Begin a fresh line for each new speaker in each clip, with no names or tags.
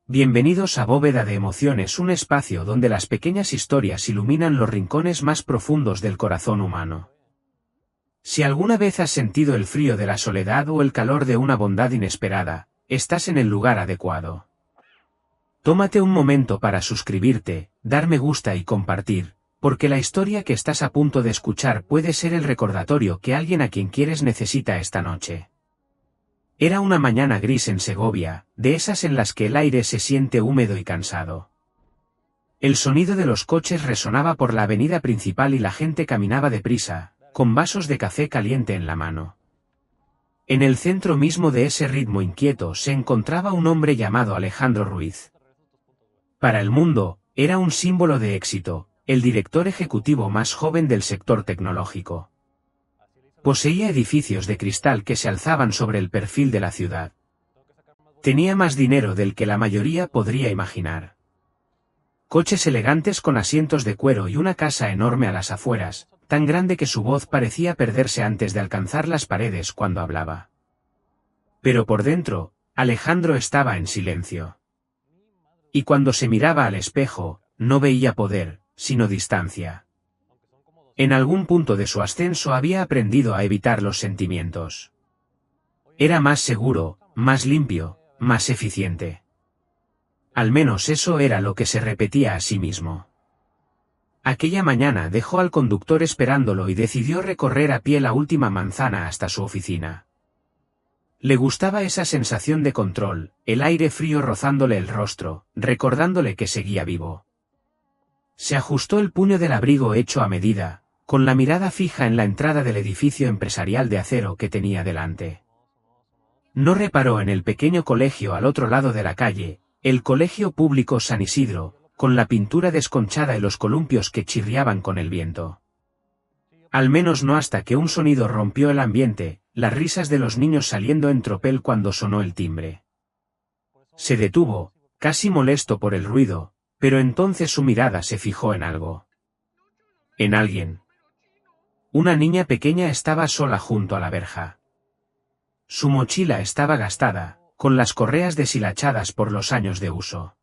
Bienvenidos a Bóveda de Emociones, un espacio donde las pequeñas historias iluminan los rincones más profundos del corazón humano. Si alguna vez has sentido el frío de la soledad o el calor de una bondad inesperada, estás en el lugar adecuado. Tómate un momento para suscribirte, dar me gusta y compartir, porque la historia que estás a punto de escuchar puede ser el recordatorio que alguien a quien quieres necesita esta noche. Era una mañana gris en Segovia, de esas en las que el aire se siente húmedo y cansado. El sonido de los coches resonaba por la avenida principal y la gente caminaba deprisa, con vasos de café caliente en la mano. En el centro mismo de ese ritmo inquieto se encontraba un hombre llamado Alejandro Ruiz. Para el mundo, era un símbolo de éxito, el director ejecutivo más joven del sector tecnológico. Poseía edificios de cristal que se alzaban sobre el perfil de la ciudad. Tenía más dinero del que la mayoría podría imaginar. Coches elegantes con asientos de cuero y una casa enorme a las afueras, tan grande que su voz parecía perderse antes de alcanzar las paredes cuando hablaba. Pero por dentro, Alejandro estaba en silencio. Y cuando se miraba al espejo, no veía poder, sino distancia. En algún punto de su ascenso había aprendido a evitar los sentimientos. Era más seguro, más limpio, más eficiente. Al menos eso era lo que se repetía a sí mismo. Aquella mañana dejó al conductor esperándolo y decidió recorrer a pie la última manzana hasta su oficina. Le gustaba esa sensación de control, el aire frío rozándole el rostro, recordándole que seguía vivo. Se ajustó el puño del abrigo hecho a medida, con la mirada fija en la entrada del edificio empresarial de acero que tenía delante. No reparó en el pequeño colegio al otro lado de la calle, el Colegio Público San Isidro, con la pintura desconchada y los columpios que chirriaban con el viento. Al menos no hasta que un sonido rompió el ambiente, las risas de los niños saliendo en tropel cuando sonó el timbre. Se detuvo, casi molesto por el ruido, pero entonces su mirada se fijó en algo. En alguien. Una niña pequeña estaba sola junto a la verja. Su mochila estaba gastada, con las correas deshilachadas por los años de uso.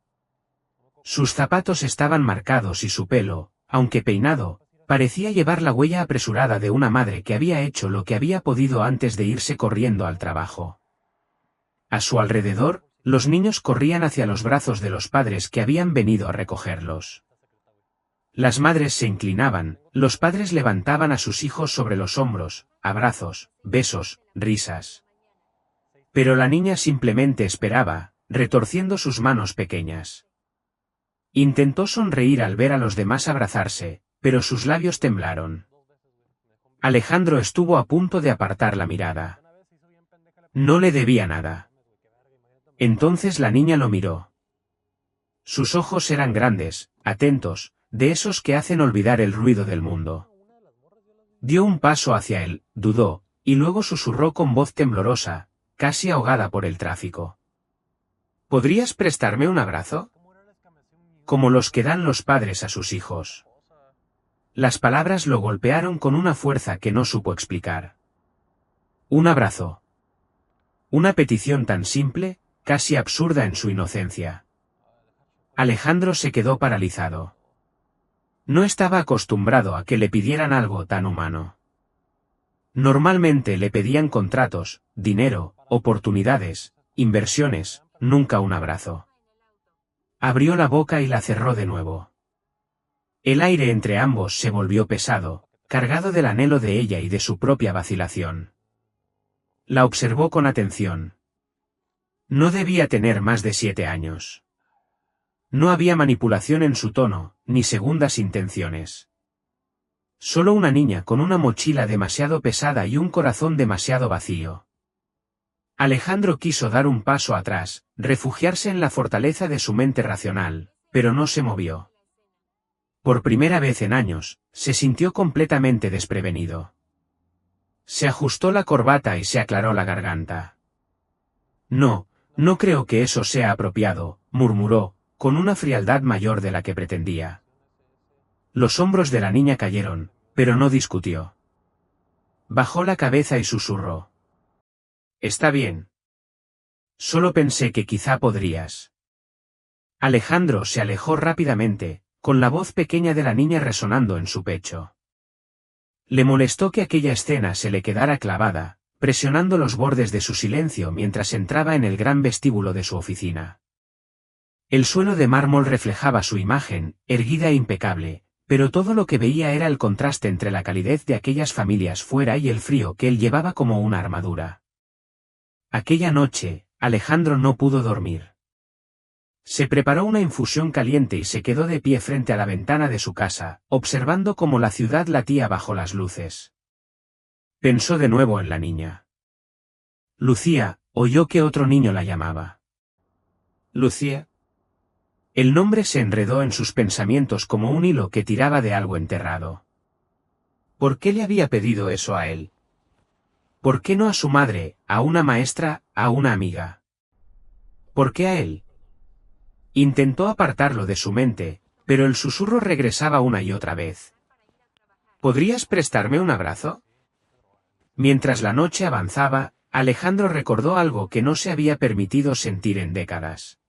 Sus zapatos estaban marcados y su pelo, aunque peinado, parecía llevar la huella apresurada de una madre que había hecho lo que había podido antes de irse corriendo al trabajo. A su alrededor, los niños corrían hacia los brazos de los padres que habían venido a recogerlos. Las madres se inclinaban, los padres levantaban a sus hijos sobre los hombros, abrazos, besos, risas. Pero la niña simplemente esperaba, retorciendo sus manos pequeñas. Intentó sonreír al ver a los demás abrazarse, pero sus labios temblaron. Alejandro estuvo a punto de apartar la mirada. No le debía nada. Entonces la niña lo miró. Sus ojos eran grandes, atentos, de esos que hacen olvidar el ruido del mundo. Dio un paso hacia él, dudó, y luego susurró con voz temblorosa, casi ahogada por el tráfico. ¿Podrías prestarme un abrazo? Como los que dan los padres a sus hijos. Las palabras lo golpearon con una fuerza que no supo explicar. Un abrazo. Una petición tan simple, casi absurda en su inocencia. Alejandro se quedó paralizado. No estaba acostumbrado a que le pidieran algo tan humano. Normalmente le pedían contratos, dinero, oportunidades, inversiones, nunca un abrazo. Abrió la boca y la cerró de nuevo. El aire entre ambos se volvió pesado, cargado del anhelo de ella y de su propia vacilación. La observó con atención. No debía tener más de 7 años. No había manipulación en su tono, ni segundas intenciones. Solo una niña con una mochila demasiado pesada y un corazón demasiado vacío. Alejandro quiso dar un paso atrás, refugiarse en la fortaleza de su mente racional, pero no se movió. Por primera vez en años, se sintió completamente desprevenido. Se ajustó la corbata y se aclaró la garganta. No creo que eso sea apropiado, murmuró, con una frialdad mayor de la que pretendía. Los hombros de la niña cayeron, pero no discutió. Bajó la cabeza y susurró. Está bien. Solo pensé que quizá podrías. Alejandro se alejó rápidamente, con la voz pequeña de la niña resonando en su pecho. Le molestó que aquella escena se le quedara clavada, presionando los bordes de su silencio mientras entraba en el gran vestíbulo de su oficina. El suelo de mármol reflejaba su imagen, erguida e impecable, pero todo lo que veía era el contraste entre la calidez de aquellas familias fuera y el frío que él llevaba como una armadura. Aquella noche, Alejandro no pudo dormir. Se preparó una infusión caliente y se quedó de pie frente a la ventana de su casa, observando cómo la ciudad latía bajo las luces. Pensó de nuevo en la niña. Lucía, oyó que otro niño la llamaba. ¿Lucía? El nombre se enredó en sus pensamientos como un hilo que tiraba de algo enterrado. ¿Por qué le había pedido eso a él? ¿Por qué no a su madre, a una maestra, a una amiga? ¿Por qué a él? Intentó apartarlo de su mente, pero el susurro regresaba una y otra vez. ¿Podrías prestarme un abrazo? Mientras la noche avanzaba, Alejandro recordó algo que no se había permitido sentir en décadas.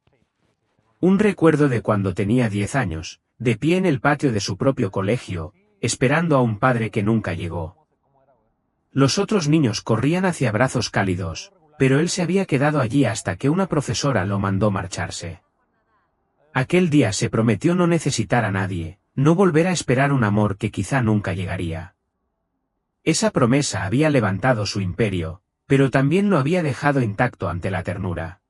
Un recuerdo de cuando tenía 10 años, de pie en el patio de su propio colegio, esperando a un padre que nunca llegó. Los otros niños corrían hacia brazos cálidos, pero él se había quedado allí hasta que una profesora lo mandó marcharse. Aquel día se prometió no necesitar a nadie, no volver a esperar un amor que quizá nunca llegaría. Esa promesa había levantado su imperio, pero también lo había dejado intacto ante la ternura.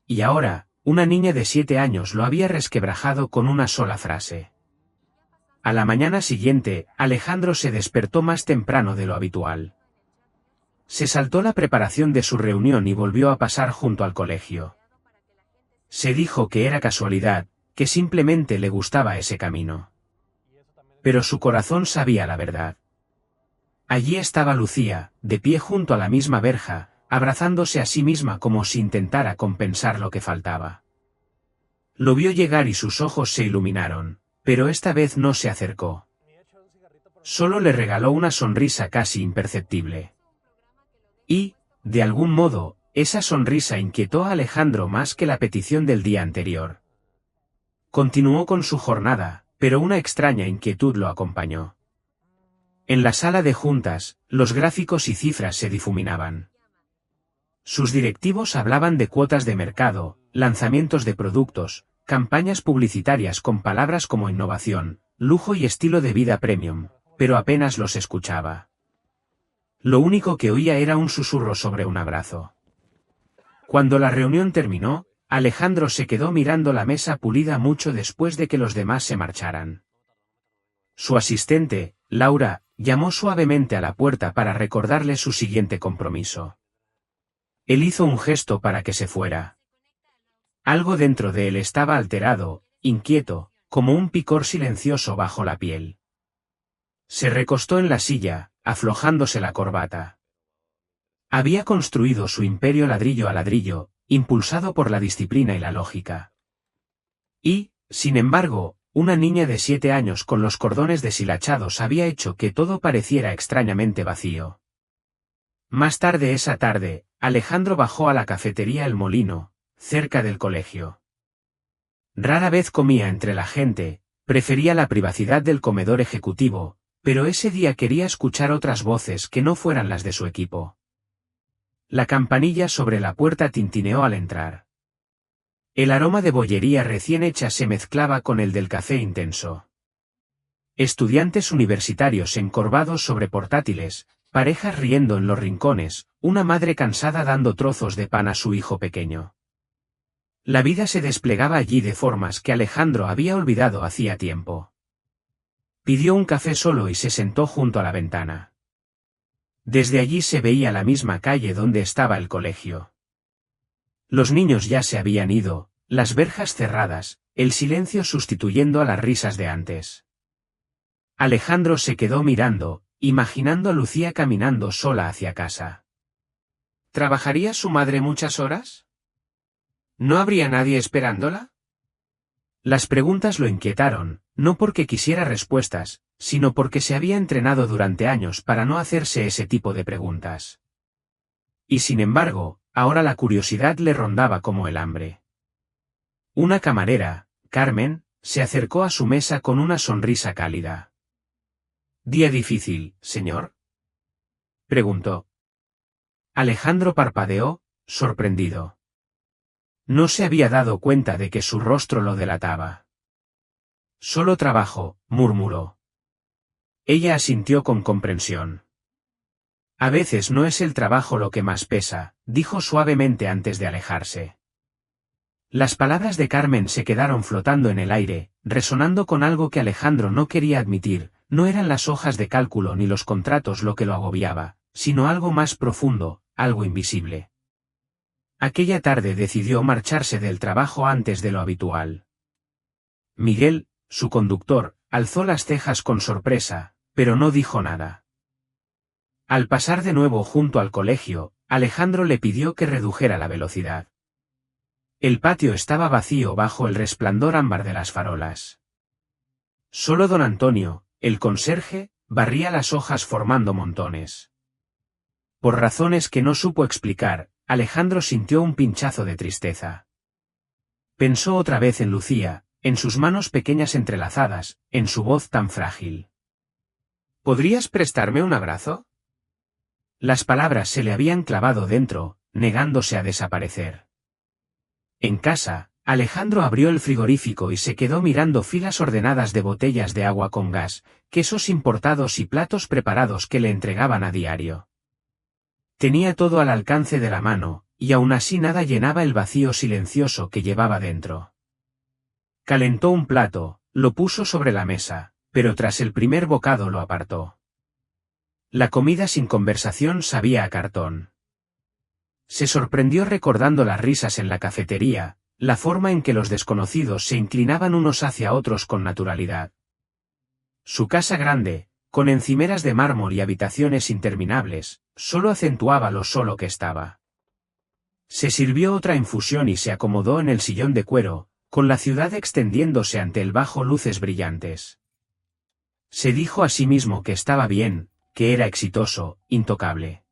Y ahora, una niña de 7 años lo había resquebrajado con una sola frase. A la mañana siguiente, Alejandro se despertó más temprano de lo habitual. Se saltó la preparación de su reunión y volvió a pasar junto al colegio. Se dijo que era casualidad, que simplemente le gustaba ese camino. Pero su corazón sabía la verdad. Allí estaba Lucía, de pie junto a la misma verja, abrazándose a sí misma como si intentara compensar lo que faltaba. Lo vio llegar y sus ojos se iluminaron, pero esta vez no se acercó. Solo le regaló una sonrisa casi imperceptible. Y, de algún modo, esa sonrisa inquietó a Alejandro más que la petición del día anterior. Continuó con su jornada, pero una extraña inquietud lo acompañó. En la sala de juntas, los gráficos y cifras se difuminaban. Sus directivos hablaban de cuotas de mercado, lanzamientos de productos, campañas publicitarias con palabras como innovación, lujo y estilo de vida premium, pero apenas los escuchaba. Lo único que oía era un susurro sobre un abrazo. Cuando la reunión terminó, Alejandro se quedó mirando la mesa pulida mucho después de que los demás se marcharan. Su asistente, Laura, llamó suavemente a la puerta para recordarle su siguiente compromiso. Él hizo un gesto para que se fuera. Algo dentro de él estaba alterado, inquieto, como un picor silencioso bajo la piel. Se recostó en la silla, aflojándose la corbata. Había construido su imperio ladrillo a ladrillo, impulsado por la disciplina y la lógica. Y, sin embargo, una niña de 7 años con los cordones deshilachados había hecho que todo pareciera extrañamente vacío. Más tarde esa tarde, Alejandro bajó a la cafetería El Molino, cerca del colegio. Rara vez comía entre la gente, prefería la privacidad del comedor ejecutivo, pero ese día quería escuchar otras voces que no fueran las de su equipo. La campanilla sobre la puerta tintineó al entrar. El aroma de bollería recién hecha se mezclaba con el del café intenso. Estudiantes universitarios encorvados sobre portátiles, parejas riendo en los rincones, una madre cansada dando trozos de pan a su hijo pequeño. La vida se desplegaba allí de formas que Alejandro había olvidado hacía tiempo. Pidió un café solo y se sentó junto a la ventana. Desde allí se veía la misma calle donde estaba el colegio. Los niños ya se habían ido, las verjas cerradas, el silencio sustituyendo a las risas de antes. Alejandro se quedó mirando, imaginando a Lucía caminando sola hacia casa. ¿Trabajaría su madre muchas horas? ¿No habría nadie esperándola? Las preguntas lo inquietaron, no porque quisiera respuestas, sino porque se había entrenado durante años para no hacerse ese tipo de preguntas. Y sin embargo, ahora la curiosidad le rondaba como el hambre. Una camarera, Carmen, se acercó a su mesa con una sonrisa cálida. ¿Día difícil, señor?, preguntó. Alejandro parpadeó, sorprendido. No se había dado cuenta de que su rostro lo delataba. Solo trabajo, murmuró. Ella asintió con comprensión. A veces no es el trabajo lo que más pesa, dijo suavemente antes de alejarse. Las palabras de Carmen se quedaron flotando en el aire, resonando con algo que Alejandro no quería admitir. No eran las hojas de cálculo ni los contratos lo que lo agobiaba, sino algo más profundo, algo invisible. Aquella tarde decidió marcharse del trabajo antes de lo habitual. Miguel, su conductor, alzó las cejas con sorpresa, pero no dijo nada. Al pasar de nuevo junto al colegio, Alejandro le pidió que redujera la velocidad. El patio estaba vacío bajo el resplandor ámbar de las farolas. Solo don Antonio, el conserje, barría las hojas formando montones. Por razones que no supo explicar, Alejandro sintió un pinchazo de tristeza. Pensó otra vez en Lucía, en sus manos pequeñas entrelazadas, en su voz tan frágil. ¿Podrías prestarme un abrazo? Las palabras se le habían clavado dentro, negándose a desaparecer. En casa, Alejandro abrió el frigorífico y se quedó mirando filas ordenadas de botellas de agua con gas, quesos importados y platos preparados que le entregaban a diario. Tenía todo al alcance de la mano, y aún así nada llenaba el vacío silencioso que llevaba dentro. Calentó un plato, lo puso sobre la mesa, pero tras el primer bocado lo apartó. La comida sin conversación sabía a cartón. Se sorprendió recordando las risas en la cafetería, la forma en que los desconocidos se inclinaban unos hacia otros con naturalidad. Su casa grande, con encimeras de mármol y habitaciones interminables, solo acentuaba lo solo que estaba. Se sirvió otra infusión y se acomodó en el sillón de cuero, con la ciudad extendiéndose ante él bajo luces brillantes. Se dijo a sí mismo que estaba bien, que era exitoso, intocable.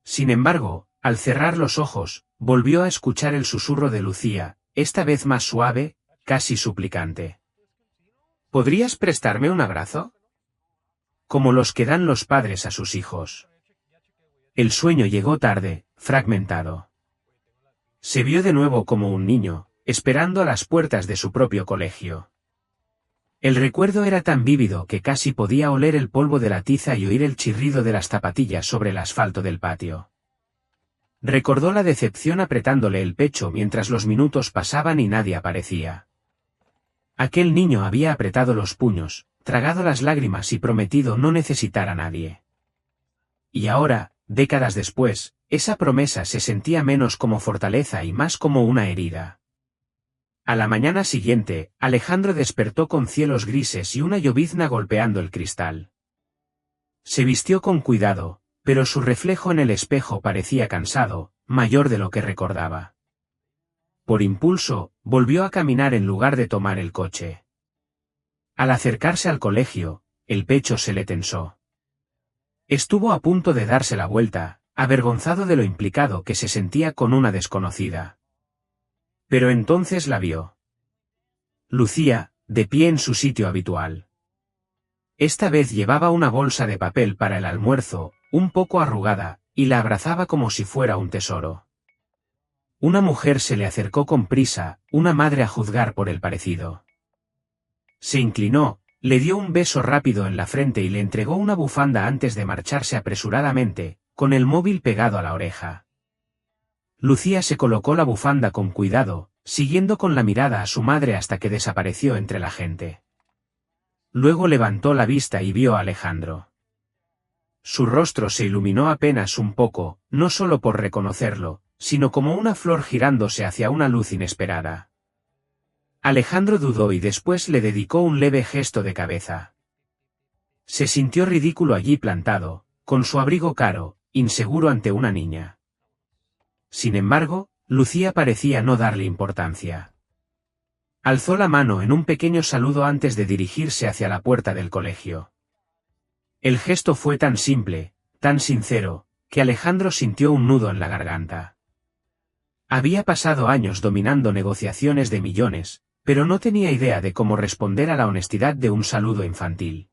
Sin embargo, al cerrar los ojos, volvió a escuchar el susurro de Lucía, esta vez más suave, casi suplicante. ¿Podrías prestarme un abrazo? Como los que dan los padres a sus hijos. El sueño llegó tarde, fragmentado. Se vio de nuevo como un niño, esperando a las puertas de su propio colegio. El recuerdo era tan vívido que casi podía oler el polvo de la tiza y oír el chirrido de las zapatillas sobre el asfalto del patio. Recordó la decepción apretándole el pecho mientras los minutos pasaban y nadie aparecía. Aquel niño había apretado los puños, tragado las lágrimas y prometido no necesitar a nadie. Y ahora, décadas después, esa promesa se sentía menos como fortaleza y más como una herida. A la mañana siguiente, Alejandro despertó con cielos grises y una llovizna golpeando el cristal. Se vistió con cuidado, pero su reflejo en el espejo parecía cansado, mayor de lo que recordaba. Por impulso, volvió a caminar en lugar de tomar el coche. Al acercarse al colegio, el pecho se le tensó. Estuvo a punto de darse la vuelta, avergonzado de lo implicado que se sentía con una desconocida. Pero entonces la vio. Lucía, de pie en su sitio habitual. Esta vez llevaba una bolsa de papel para el almuerzo, un poco arrugada, y la abrazaba como si fuera un tesoro. Una mujer se le acercó con prisa, una madre a juzgar por el parecido. Se inclinó, le dio un beso rápido en la frente y le entregó una bufanda antes de marcharse apresuradamente, con el móvil pegado a la oreja. Lucía se colocó la bufanda con cuidado, siguiendo con la mirada a su madre hasta que desapareció entre la gente. Luego levantó la vista y vio a Alejandro. Su rostro se iluminó apenas un poco, no solo por reconocerlo, sino como una flor girándose hacia una luz inesperada. Alejandro dudó y después le dedicó un leve gesto de cabeza. Se sintió ridículo allí plantado, con su abrigo caro, inseguro ante una niña. Sin embargo, Lucía parecía no darle importancia. Alzó la mano en un pequeño saludo antes de dirigirse hacia la puerta del colegio. El gesto fue tan simple, tan sincero, que Alejandro sintió un nudo en la garganta. Había pasado años dominando negociaciones de millones, pero no tenía idea de cómo responder a la honestidad de un saludo infantil.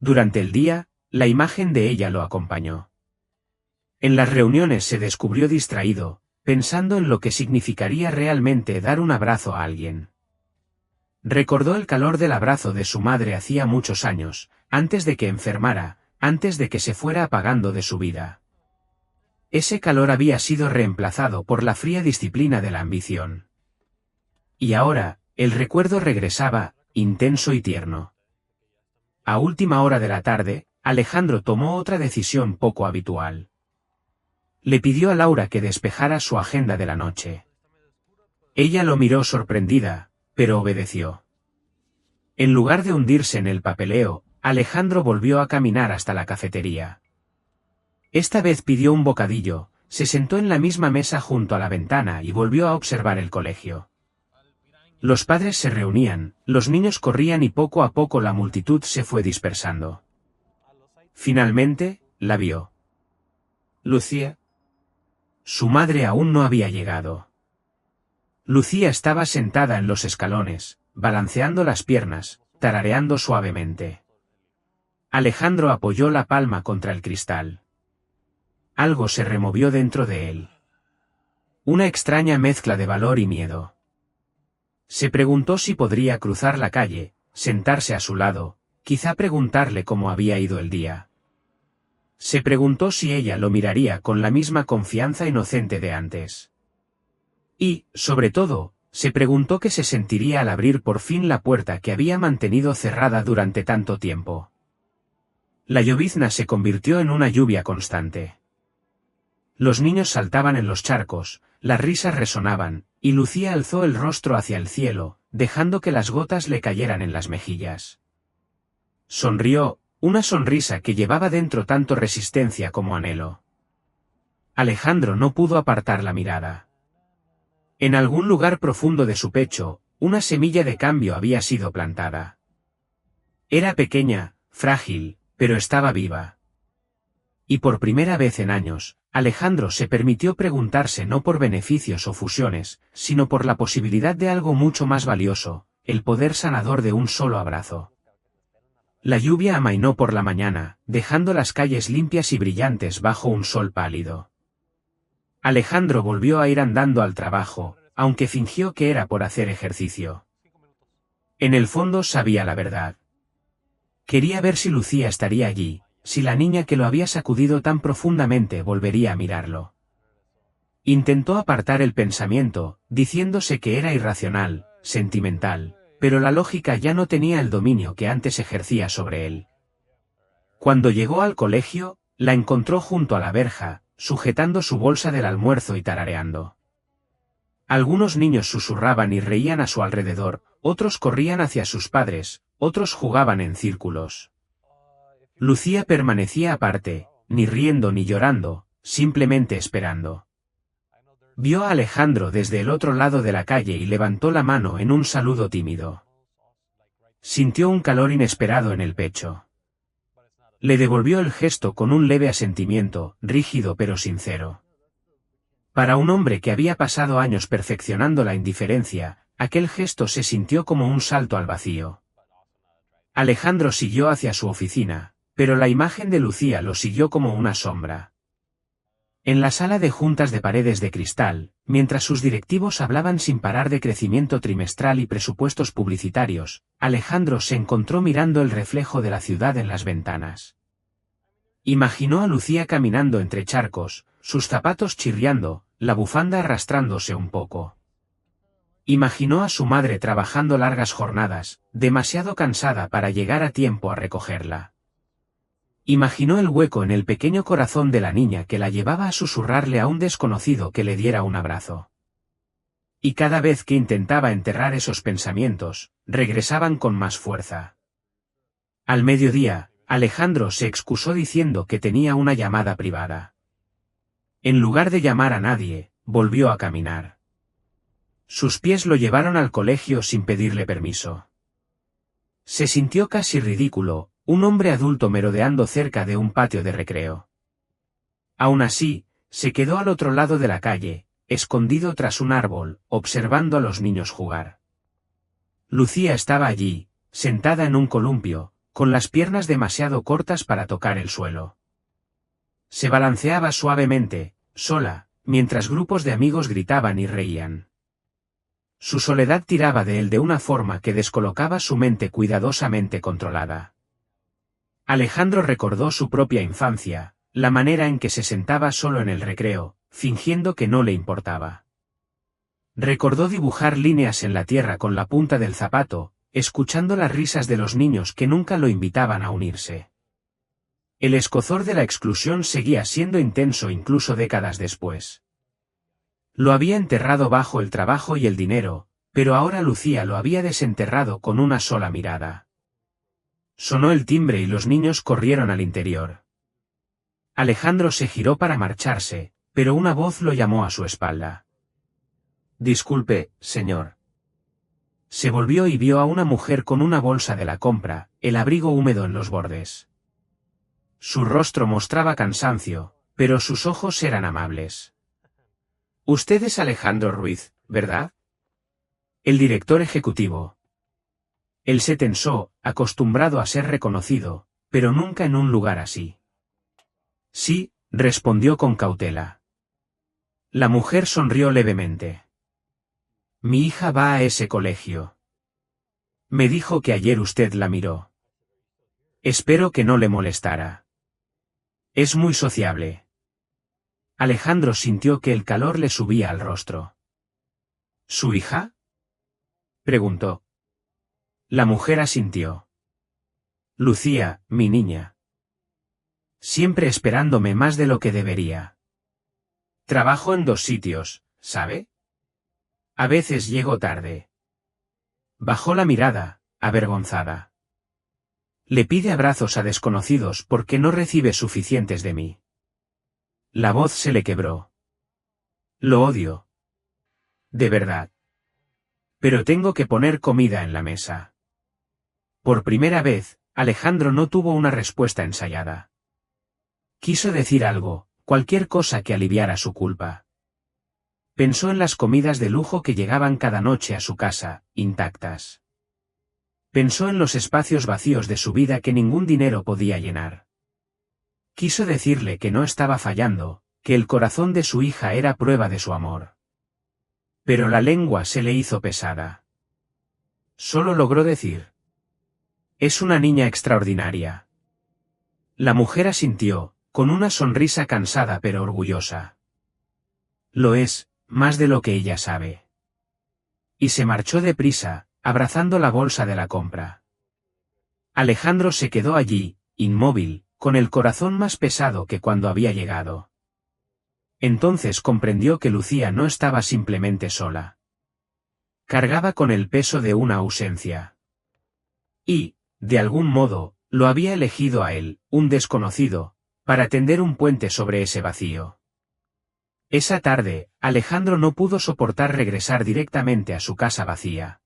Durante el día, la imagen de ella lo acompañó. En las reuniones se descubrió distraído, pensando en lo que significaría realmente dar un abrazo a alguien. Recordó el calor del abrazo de su madre hacía muchos años, antes de que enfermara, antes de que se fuera apagando de su vida. Ese calor había sido reemplazado por la fría disciplina de la ambición. Y ahora, el recuerdo regresaba, intenso y tierno. A última hora de la tarde, Alejandro tomó otra decisión poco habitual. Le pidió a Laura que despejara su agenda de la noche. Ella lo miró sorprendida, pero obedeció. En lugar de hundirse en el papeleo, Alejandro volvió a caminar hasta la cafetería. Esta vez pidió un bocadillo, se sentó en la misma mesa junto a la ventana y volvió a observar el colegio. Los padres se reunían, los niños corrían y poco a poco la multitud se fue dispersando. Finalmente, la vio. Lucía. Su madre aún no había llegado. Lucía estaba sentada en los escalones, balanceando las piernas, tarareando suavemente. Alejandro apoyó la palma contra el cristal. Algo se removió dentro de él. Una extraña mezcla de valor y miedo. Se preguntó si podría cruzar la calle, sentarse a su lado, quizá preguntarle cómo había ido el día. Se preguntó si ella lo miraría con la misma confianza inocente de antes. Y, sobre todo, se preguntó qué se sentiría al abrir por fin la puerta que había mantenido cerrada durante tanto tiempo. La llovizna se convirtió en una lluvia constante. Los niños saltaban en los charcos, las risas resonaban, y Lucía alzó el rostro hacia el cielo, dejando que las gotas le cayeran en las mejillas. Sonrió, una sonrisa que llevaba dentro tanto resistencia como anhelo. Alejandro no pudo apartar la mirada. En algún lugar profundo de su pecho, una semilla de cambio había sido plantada. Era pequeña, frágil, pero estaba viva. Y por primera vez en años, Alejandro se permitió preguntarse no por beneficios o fusiones, sino por la posibilidad de algo mucho más valioso, el poder sanador de un solo abrazo. La lluvia amainó por la mañana, dejando las calles limpias y brillantes bajo un sol pálido. Alejandro volvió a ir andando al trabajo, aunque fingió que era por hacer ejercicio. En el fondo sabía la verdad. Quería ver si Lucía estaría allí, si la niña que lo había sacudido tan profundamente volvería a mirarlo. Intentó apartar el pensamiento, diciéndose que era irracional, sentimental, pero la lógica ya no tenía el dominio que antes ejercía sobre él. Cuando llegó al colegio, la encontró junto a la verja, sujetando su bolsa del almuerzo y tarareando. Algunos niños susurraban y reían a su alrededor, otros corrían hacia sus padres, otros jugaban en círculos. Lucía permanecía aparte, ni riendo ni llorando, simplemente esperando. Vio a Alejandro desde el otro lado de la calle y levantó la mano en un saludo tímido. Sintió un calor inesperado en el pecho. Le devolvió el gesto con un leve asentimiento, rígido pero sincero. Para un hombre que había pasado años perfeccionando la indiferencia, aquel gesto se sintió como un salto al vacío. Alejandro siguió hacia su oficina, pero la imagen de Lucía lo siguió como una sombra. En la sala de juntas de paredes de cristal, mientras sus directivos hablaban sin parar de crecimiento trimestral y presupuestos publicitarios, Alejandro se encontró mirando el reflejo de la ciudad en las ventanas. Imaginó a Lucía caminando entre charcos, sus zapatos chirriando, la bufanda arrastrándose un poco. Imaginó a su madre trabajando largas jornadas, demasiado cansada para llegar a tiempo a recogerla. Imaginó el hueco en el pequeño corazón de la niña que la llevaba a susurrarle a un desconocido que le diera un abrazo. Y cada vez que intentaba enterrar esos pensamientos, regresaban con más fuerza. Al mediodía, Alejandro se excusó diciendo que tenía una llamada privada. En lugar de llamar a nadie, volvió a caminar. Sus pies lo llevaron al colegio sin pedirle permiso. Se sintió casi ridículo, un hombre adulto merodeando cerca de un patio de recreo. Aún así, se quedó al otro lado de la calle, escondido tras un árbol, observando a los niños jugar. Lucía estaba allí, sentada en un columpio, con las piernas demasiado cortas para tocar el suelo. Se balanceaba suavemente, sola, mientras grupos de amigos gritaban y reían. Su soledad tiraba de él de una forma que descolocaba su mente cuidadosamente controlada. Alejandro recordó su propia infancia, la manera en que se sentaba solo en el recreo, fingiendo que no le importaba. Recordó dibujar líneas en la tierra con la punta del zapato, escuchando las risas de los niños que nunca lo invitaban a unirse. El escozor de la exclusión seguía siendo intenso incluso décadas después. Lo había enterrado bajo el trabajo y el dinero, pero ahora Lucía lo había desenterrado con una sola mirada. Sonó el timbre y los niños corrieron al interior. Alejandro se giró para marcharse, pero una voz lo llamó a su espalda. «Disculpe, señor». Se volvió y vio a una mujer con una bolsa de la compra, el abrigo húmedo en los bordes. Su rostro mostraba cansancio, pero sus ojos eran amables. «Usted es Alejandro Ruiz, ¿verdad?». El director ejecutivo. Él se tensó, acostumbrado a ser reconocido, pero nunca en un lugar así. «Sí», respondió con cautela. La mujer sonrió levemente. «Mi hija va a ese colegio. Me dijo que ayer usted la miró. Espero que no le molestara. Es muy sociable». Alejandro sintió que el calor le subía al rostro. «¿Su hija?», preguntó. La mujer asintió. «Lucía, mi niña. Siempre esperándome más de lo que debería. Trabajo en 2 sitios, ¿sabe? A veces llego tarde». Bajó la mirada, avergonzada. «Le pide abrazos a desconocidos porque no recibe suficientes de mí». La voz se le quebró. «Lo odio. De verdad. Pero tengo que poner comida en la mesa». Por primera vez, Alejandro no tuvo una respuesta ensayada. Quiso decir algo, cualquier cosa que aliviara su culpa. Pensó en las comidas de lujo que llegaban cada noche a su casa, intactas. Pensó en los espacios vacíos de su vida que ningún dinero podía llenar. Quiso decirle que no estaba fallando, que el corazón de su hija era prueba de su amor. Pero la lengua se le hizo pesada. Solo logró decir: «Es una niña extraordinaria». La mujer asintió, con una sonrisa cansada pero orgullosa. «Lo es, más de lo que ella sabe». Y se marchó deprisa, abrazando la bolsa de la compra. Alejandro se quedó allí, inmóvil, con el corazón más pesado que cuando había llegado. Entonces comprendió que Lucía no estaba simplemente sola. Cargaba con el peso de una ausencia. Y, de algún modo, lo había elegido a él, un desconocido, para tender un puente sobre ese vacío. Esa tarde, Alejandro no pudo soportar regresar directamente a su casa vacía.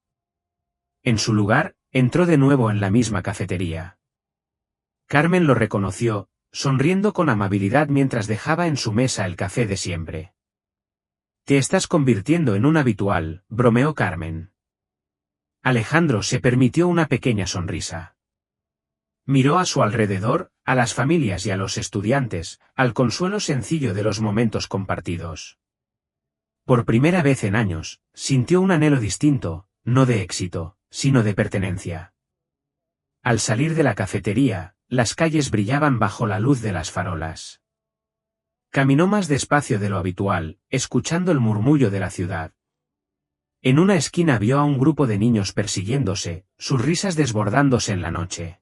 En su lugar, entró de nuevo en la misma cafetería. Carmen lo reconoció, sonriendo con amabilidad mientras dejaba en su mesa el café de siempre. «Te estás convirtiendo en un habitual», bromeó Carmen. Alejandro se permitió una pequeña sonrisa. Miró a su alrededor, a las familias y a los estudiantes, al consuelo sencillo de los momentos compartidos. Por primera vez en años, sintió un anhelo distinto, no de éxito, sino de pertenencia. Al salir de la cafetería, las calles brillaban bajo la luz de las farolas. Caminó más despacio de lo habitual, escuchando el murmullo de la ciudad. En una esquina vio a un grupo de niños persiguiéndose, sus risas desbordándose en la noche.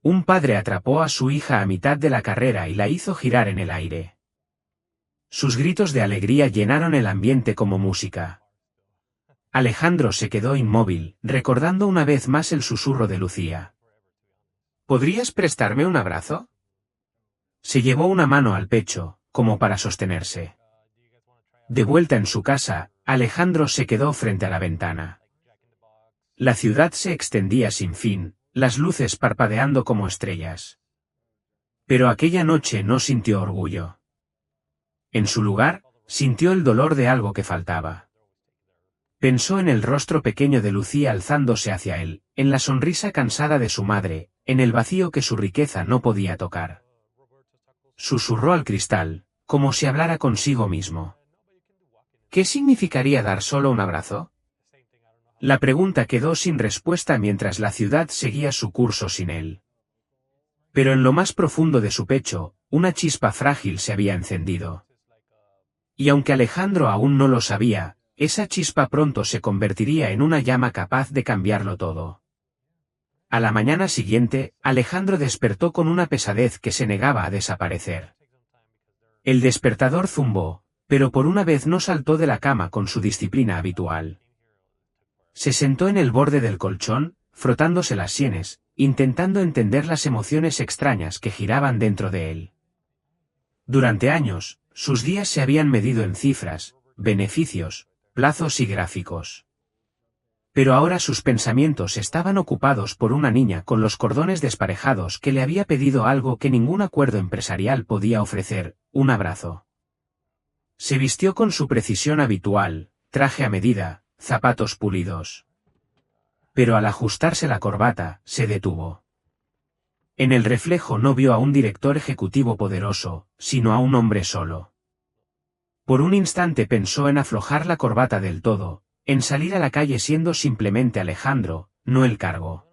Un padre atrapó a su hija a mitad de la carrera y la hizo girar en el aire. Sus gritos de alegría llenaron el ambiente como música. Alejandro se quedó inmóvil, recordando una vez más el susurro de Lucía. «¿Podrías prestarme un abrazo?». Se llevó una mano al pecho, como para sostenerse. De vuelta en su casa, Alejandro se quedó frente a la ventana. La ciudad se extendía sin fin, las luces parpadeando como estrellas. Pero aquella noche no sintió orgullo. En su lugar, Sintió el dolor de algo que faltaba. Pensó en el rostro pequeño de Lucía alzándose hacia él, en la sonrisa cansada de su madre, en el vacío que su riqueza no podía tocar. Susurró al cristal, como si hablara consigo mismo. ¿Qué significaría dar solo un abrazo? La pregunta quedó sin respuesta mientras la ciudad seguía su curso sin él. Pero en lo más profundo de su pecho, una chispa frágil se había encendido. Y aunque Alejandro aún no lo sabía, esa chispa pronto se convertiría en una llama capaz de cambiarlo todo. A la mañana siguiente, Alejandro despertó con una pesadez que se negaba a desaparecer. El despertador zumbó, pero por una vez no saltó de la cama con su disciplina habitual. Se sentó en el borde del colchón, frotándose las sienes, intentando entender las emociones extrañas que giraban dentro de él. Durante años, sus días se habían medido en cifras, beneficios, plazos y gráficos. Pero ahora sus pensamientos estaban ocupados por una niña con los cordones desparejados que le había pedido algo que ningún acuerdo empresarial podía ofrecer, un abrazo. Se vistió con su precisión habitual, traje a medida, zapatos pulidos. Pero al ajustarse la corbata, se detuvo. En el reflejo no vio a un director ejecutivo poderoso, sino a un hombre solo. Por un instante pensó en aflojar la corbata del todo, en salir a la calle siendo simplemente Alejandro, no el cargo.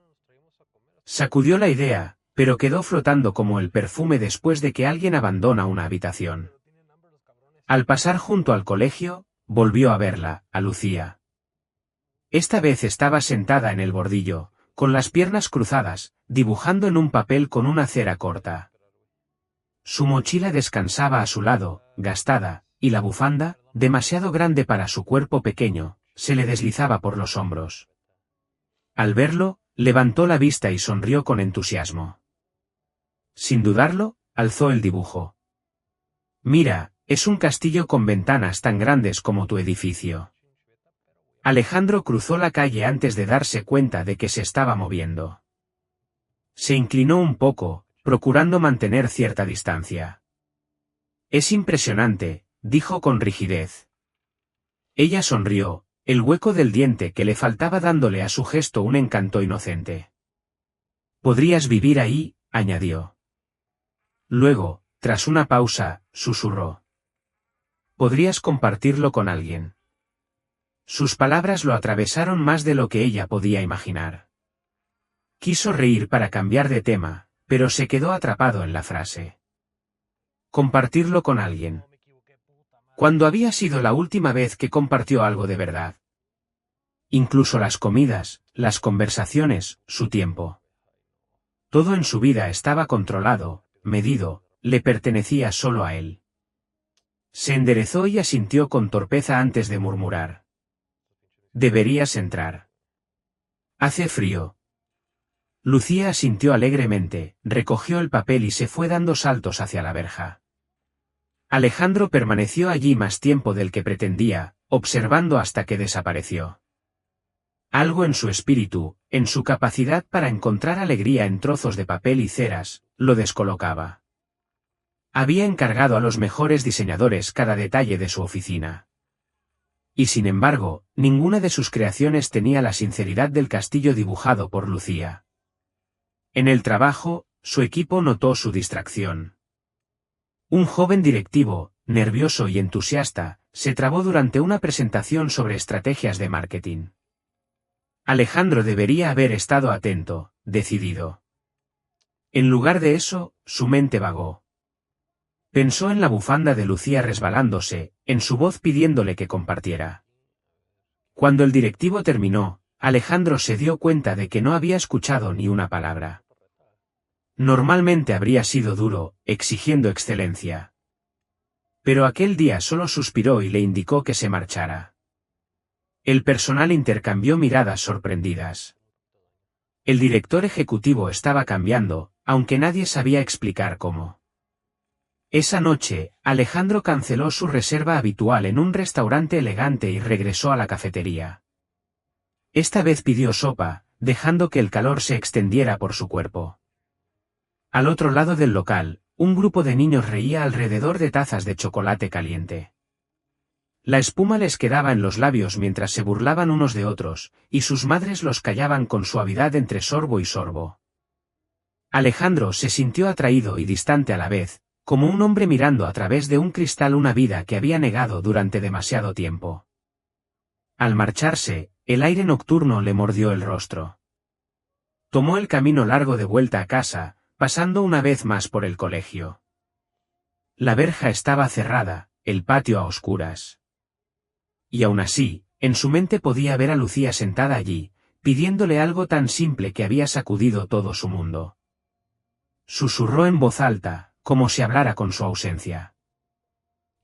Sacudió la idea, pero quedó flotando como el perfume después de que alguien abandona una habitación. Al pasar junto al colegio, volvió a verla, a Lucía. Esta vez estaba sentada en el bordillo, con las piernas cruzadas, dibujando en un papel con una cera corta. Su mochila descansaba a su lado, gastada, y la bufanda, demasiado grande para su cuerpo pequeño, se le deslizaba por los hombros. Al verlo, levantó la vista y sonrió con entusiasmo. Sin dudarlo, alzó el dibujo. Mira, es un castillo con ventanas tan grandes como tu edificio. Alejandro cruzó la calle antes de darse cuenta de que se estaba moviendo. Se inclinó un poco, procurando mantener cierta distancia. Es impresionante, dijo con rigidez. Ella sonrió, el hueco del diente que le faltaba dándole a su gesto un encanto inocente. Podrías vivir ahí, añadió. Luego, tras una pausa, susurró. Podrías compartirlo con alguien. Sus palabras lo atravesaron más de lo que ella podía imaginar. Quiso reír para cambiar de tema, pero se quedó atrapado en la frase. Compartirlo con alguien. ¿Cuándo había sido la última vez que compartió algo de verdad? Incluso las comidas, las conversaciones, su tiempo. Todo en su vida estaba controlado, medido, le pertenecía solo a él. Se enderezó y asintió con torpeza antes de murmurar. Deberías entrar. Hace frío. Lucía asintió alegremente, recogió el papel y se fue dando saltos hacia la verja. Alejandro permaneció allí más tiempo del que pretendía, observando hasta que desapareció. Algo en su espíritu, en su capacidad para encontrar alegría en trozos de papel y ceras, lo descolocaba. Había encargado a los mejores diseñadores cada detalle de su oficina. Y sin embargo, ninguna de sus creaciones tenía la sinceridad del castillo dibujado por Lucía. En el trabajo, su equipo notó su distracción. Un joven directivo, nervioso y entusiasta, se trabó durante una presentación sobre estrategias de marketing. Alejandro debería haber estado atento, decidido. En lugar de eso, su mente vagó. Pensó en la bufanda de Lucía resbalándose, en su voz pidiéndole que compartiera. Cuando el directivo terminó, Alejandro se dio cuenta de que no había escuchado ni una palabra. Normalmente habría sido duro, exigiendo excelencia. Pero aquel día solo suspiró y le indicó que se marchara. El personal intercambió miradas sorprendidas. El director ejecutivo estaba cambiando, aunque nadie sabía explicar cómo. Esa noche, Alejandro canceló su reserva habitual en un restaurante elegante y regresó a la cafetería. Esta vez pidió sopa, dejando que el calor se extendiera por su cuerpo. Al otro lado del local, un grupo de niños reía alrededor de tazas de chocolate caliente. La espuma les quedaba en los labios mientras se burlaban unos de otros, y sus madres los callaban con suavidad entre sorbo y sorbo. Alejandro se sintió atraído y distante a la vez, como un hombre mirando a través de un cristal una vida que había negado durante demasiado tiempo. Al marcharse, el aire nocturno le mordió el rostro. Tomó el camino largo de vuelta a casa, pasando una vez más por el colegio. La verja estaba cerrada, el patio a oscuras. Y aún así, en su mente podía ver a Lucía sentada allí, pidiéndole algo tan simple que había sacudido todo su mundo. Susurró en voz alta, como si hablara con su ausencia.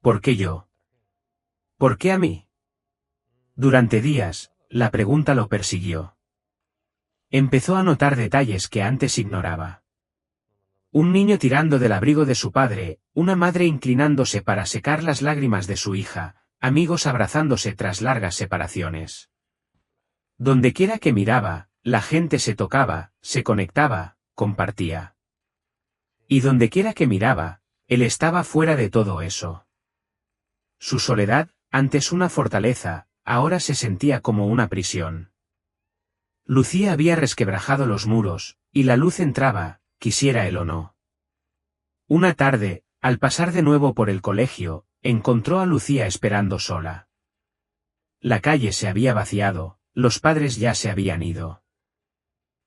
¿Por qué yo? ¿Por qué a mí? Durante días, la pregunta lo persiguió. Empezó a notar detalles que antes ignoraba. Un niño tirando del abrigo de su padre, una madre inclinándose para secar las lágrimas de su hija, amigos abrazándose tras largas separaciones. Dondequiera que miraba, la gente se tocaba, se conectaba, compartía. Y dondequiera que miraba, él estaba fuera de todo eso. Su soledad, antes una fortaleza, ahora se sentía como una prisión. Lucía había resquebrajado los muros, y la luz entraba, quisiera él o no. Una tarde, al pasar de nuevo por el colegio, encontró a Lucía esperando sola. La calle se había vaciado, los padres ya se habían ido.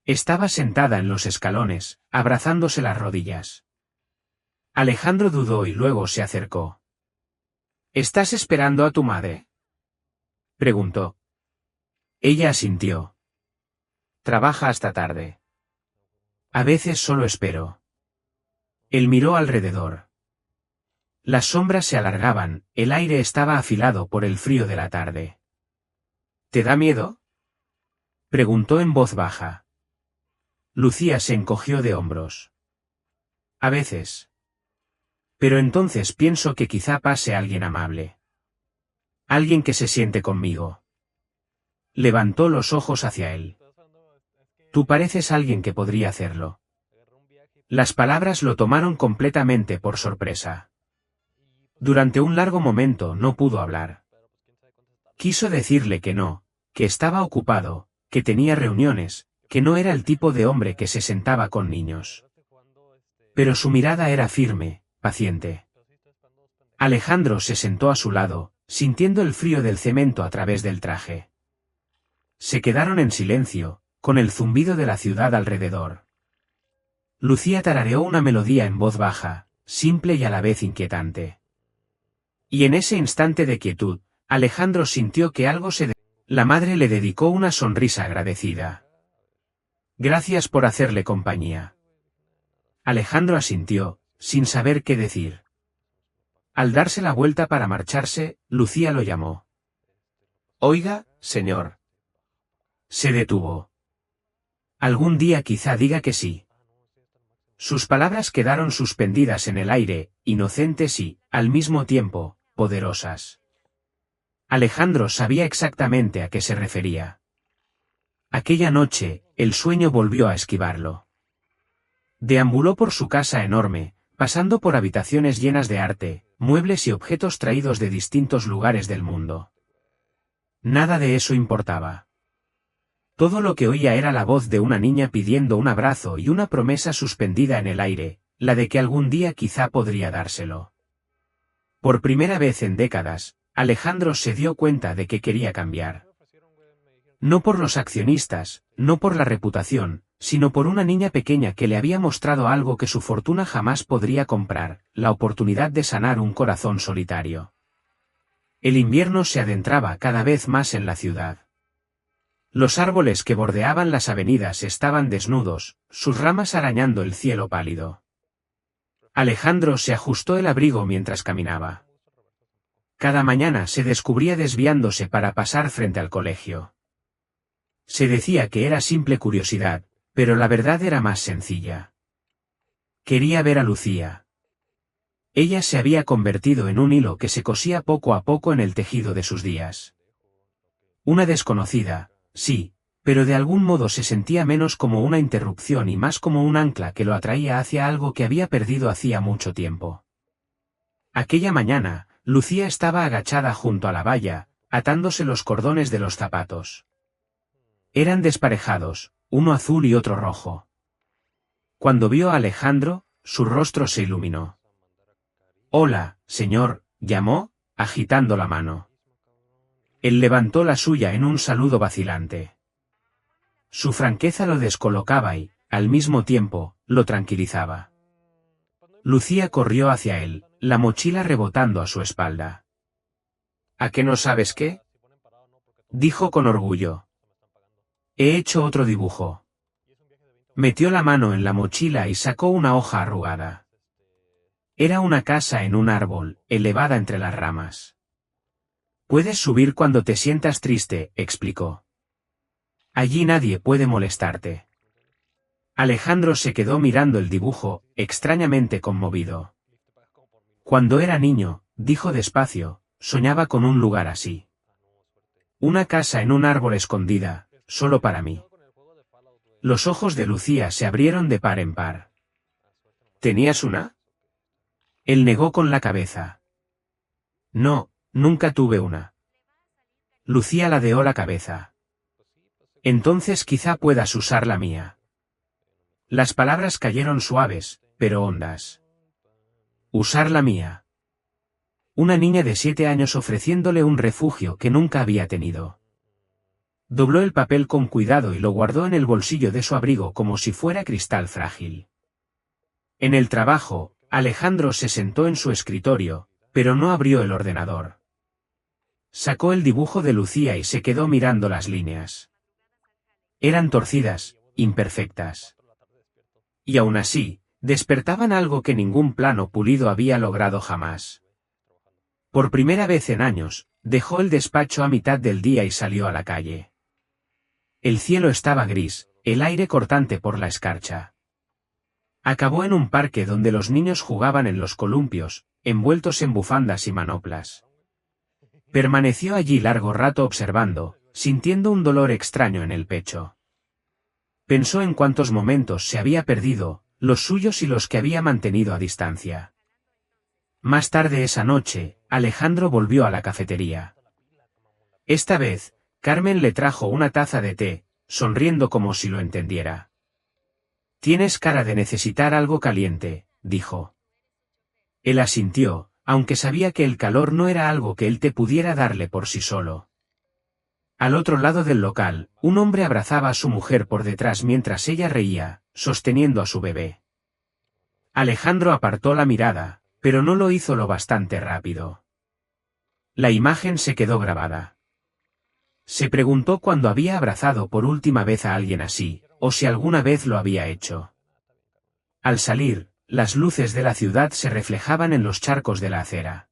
Estaba sentada en los escalones, abrazándose las rodillas. Alejandro dudó y luego se acercó. ¿Estás esperando a tu madre?, preguntó. Ella asintió. Trabaja hasta tarde. A veces solo espero. Él miró alrededor. Las sombras se alargaban, el aire estaba afilado por el frío de la tarde. ¿Te da miedo?, preguntó en voz baja. Lucía se encogió de hombros. A veces. Pero entonces pienso que quizá pase alguien amable. Alguien que se siente conmigo. Levantó los ojos hacia él. Tú pareces alguien que podría hacerlo. Las palabras lo tomaron completamente por sorpresa. Durante un largo momento no pudo hablar. Quiso decirle que no, que estaba ocupado, que tenía reuniones, que no era el tipo de hombre que se sentaba con niños. Pero su mirada era firme, paciente. Alejandro se sentó a su lado, sintiendo el frío del cemento a través del traje. Se quedaron en silencio, con el zumbido de la ciudad alrededor. Lucía tarareó una melodía en voz baja, simple y a la vez inquietante. Y en ese instante de quietud, Alejandro sintió que algo se... La madre le dedicó una sonrisa agradecida. Gracias por hacerle compañía. Alejandro asintió, sin saber qué decir. Al darse la vuelta para marcharse, Lucía lo llamó. Oiga, señor. Se detuvo. Algún día quizá diga que sí. Sus palabras quedaron suspendidas en el aire, inocentes y, al mismo tiempo, poderosas. Alejandro sabía exactamente a qué se refería. Aquella noche, el sueño volvió a esquivarlo. Deambuló por su casa enorme, pasando por habitaciones llenas de arte, muebles y objetos traídos de distintos lugares del mundo. Nada de eso importaba. Todo lo que oía era la voz de una niña pidiendo un abrazo y una promesa suspendida en el aire, la de que algún día quizá podría dárselo. Por primera vez en décadas, Alejandro se dio cuenta de que quería cambiar. No por los accionistas, no por la reputación, sino por una niña pequeña que le había mostrado algo que su fortuna jamás podría comprar, la oportunidad de sanar un corazón solitario. El invierno se adentraba cada vez más en la ciudad. Los árboles que bordeaban las avenidas estaban desnudos, sus ramas arañando el cielo pálido. Alejandro se ajustó el abrigo mientras caminaba. Cada mañana se descubría desviándose para pasar frente al colegio. Se decía que era simple curiosidad, pero la verdad era más sencilla. Quería ver a Lucía. Ella se había convertido en un hilo que se cosía poco a poco en el tejido de sus días. Una desconocida, sí, pero de algún modo se sentía menos como una interrupción y más como un ancla que lo atraía hacia algo que había perdido hacía mucho tiempo. Aquella mañana, Lucía estaba agachada junto a la valla, atándose los cordones de los zapatos. Eran desparejados, uno azul y otro rojo. Cuando vio a Alejandro, su rostro se iluminó. «Hola, señor», llamó, agitando la mano. Él levantó la suya en un saludo vacilante. Su franqueza lo descolocaba y, al mismo tiempo, lo tranquilizaba. Lucía corrió hacia él, la mochila rebotando a su espalda. «¿A qué no sabes qué?», dijo con orgullo. «He hecho otro dibujo». Metió la mano en la mochila y sacó una hoja arrugada. Era una casa en un árbol, elevada entre las ramas. «Puedes subir cuando te sientas triste», explicó. «Allí nadie puede molestarte». Alejandro se quedó mirando el dibujo, extrañamente conmovido. «Cuando era niño», dijo despacio, «soñaba con un lugar así. Una casa en un árbol escondida, solo para mí». Los ojos de Lucía se abrieron de par en par. «¿Tenías una?». Él negó con la cabeza. «No, nunca tuve una». Lucía ladeó la cabeza. «Entonces quizá puedas usar la mía». Las palabras cayeron suaves, pero hondas. «Usar la mía». Una niña de 7 años ofreciéndole un refugio que nunca había tenido. Dobló el papel con cuidado y lo guardó en el bolsillo de su abrigo como si fuera cristal frágil. En el trabajo, Alejandro se sentó en su escritorio, pero no abrió el ordenador. Sacó el dibujo de Lucía y se quedó mirando las líneas. Eran torcidas, imperfectas. Y aún así, despertaban algo que ningún plano pulido había logrado jamás. Por primera vez en años, dejó el despacho a mitad del día y salió a la calle. El cielo estaba gris, el aire cortante por la escarcha. Acabó en un parque donde los niños jugaban en los columpios, envueltos en bufandas y manoplas. Permaneció allí largo rato observando, sintiendo un dolor extraño en el pecho. Pensó en cuántos momentos se había perdido, los suyos y los que había mantenido a distancia. Más tarde esa noche, Alejandro volvió a la cafetería. Esta vez, Carmen le trajo una taza de té, sonriendo como si lo entendiera. «Tienes cara de necesitar algo caliente», dijo. Él asintió, aunque sabía que el calor no era algo que el té pudiera darle por sí solo. Al otro lado del local, un hombre abrazaba a su mujer por detrás mientras ella reía, sosteniendo a su bebé. Alejandro apartó la mirada, pero no lo hizo lo bastante rápido. La imagen se quedó grabada. Se preguntó cuándo había abrazado por última vez a alguien así, o si alguna vez lo había hecho. Al salir, las luces de la ciudad se reflejaban en los charcos de la acera.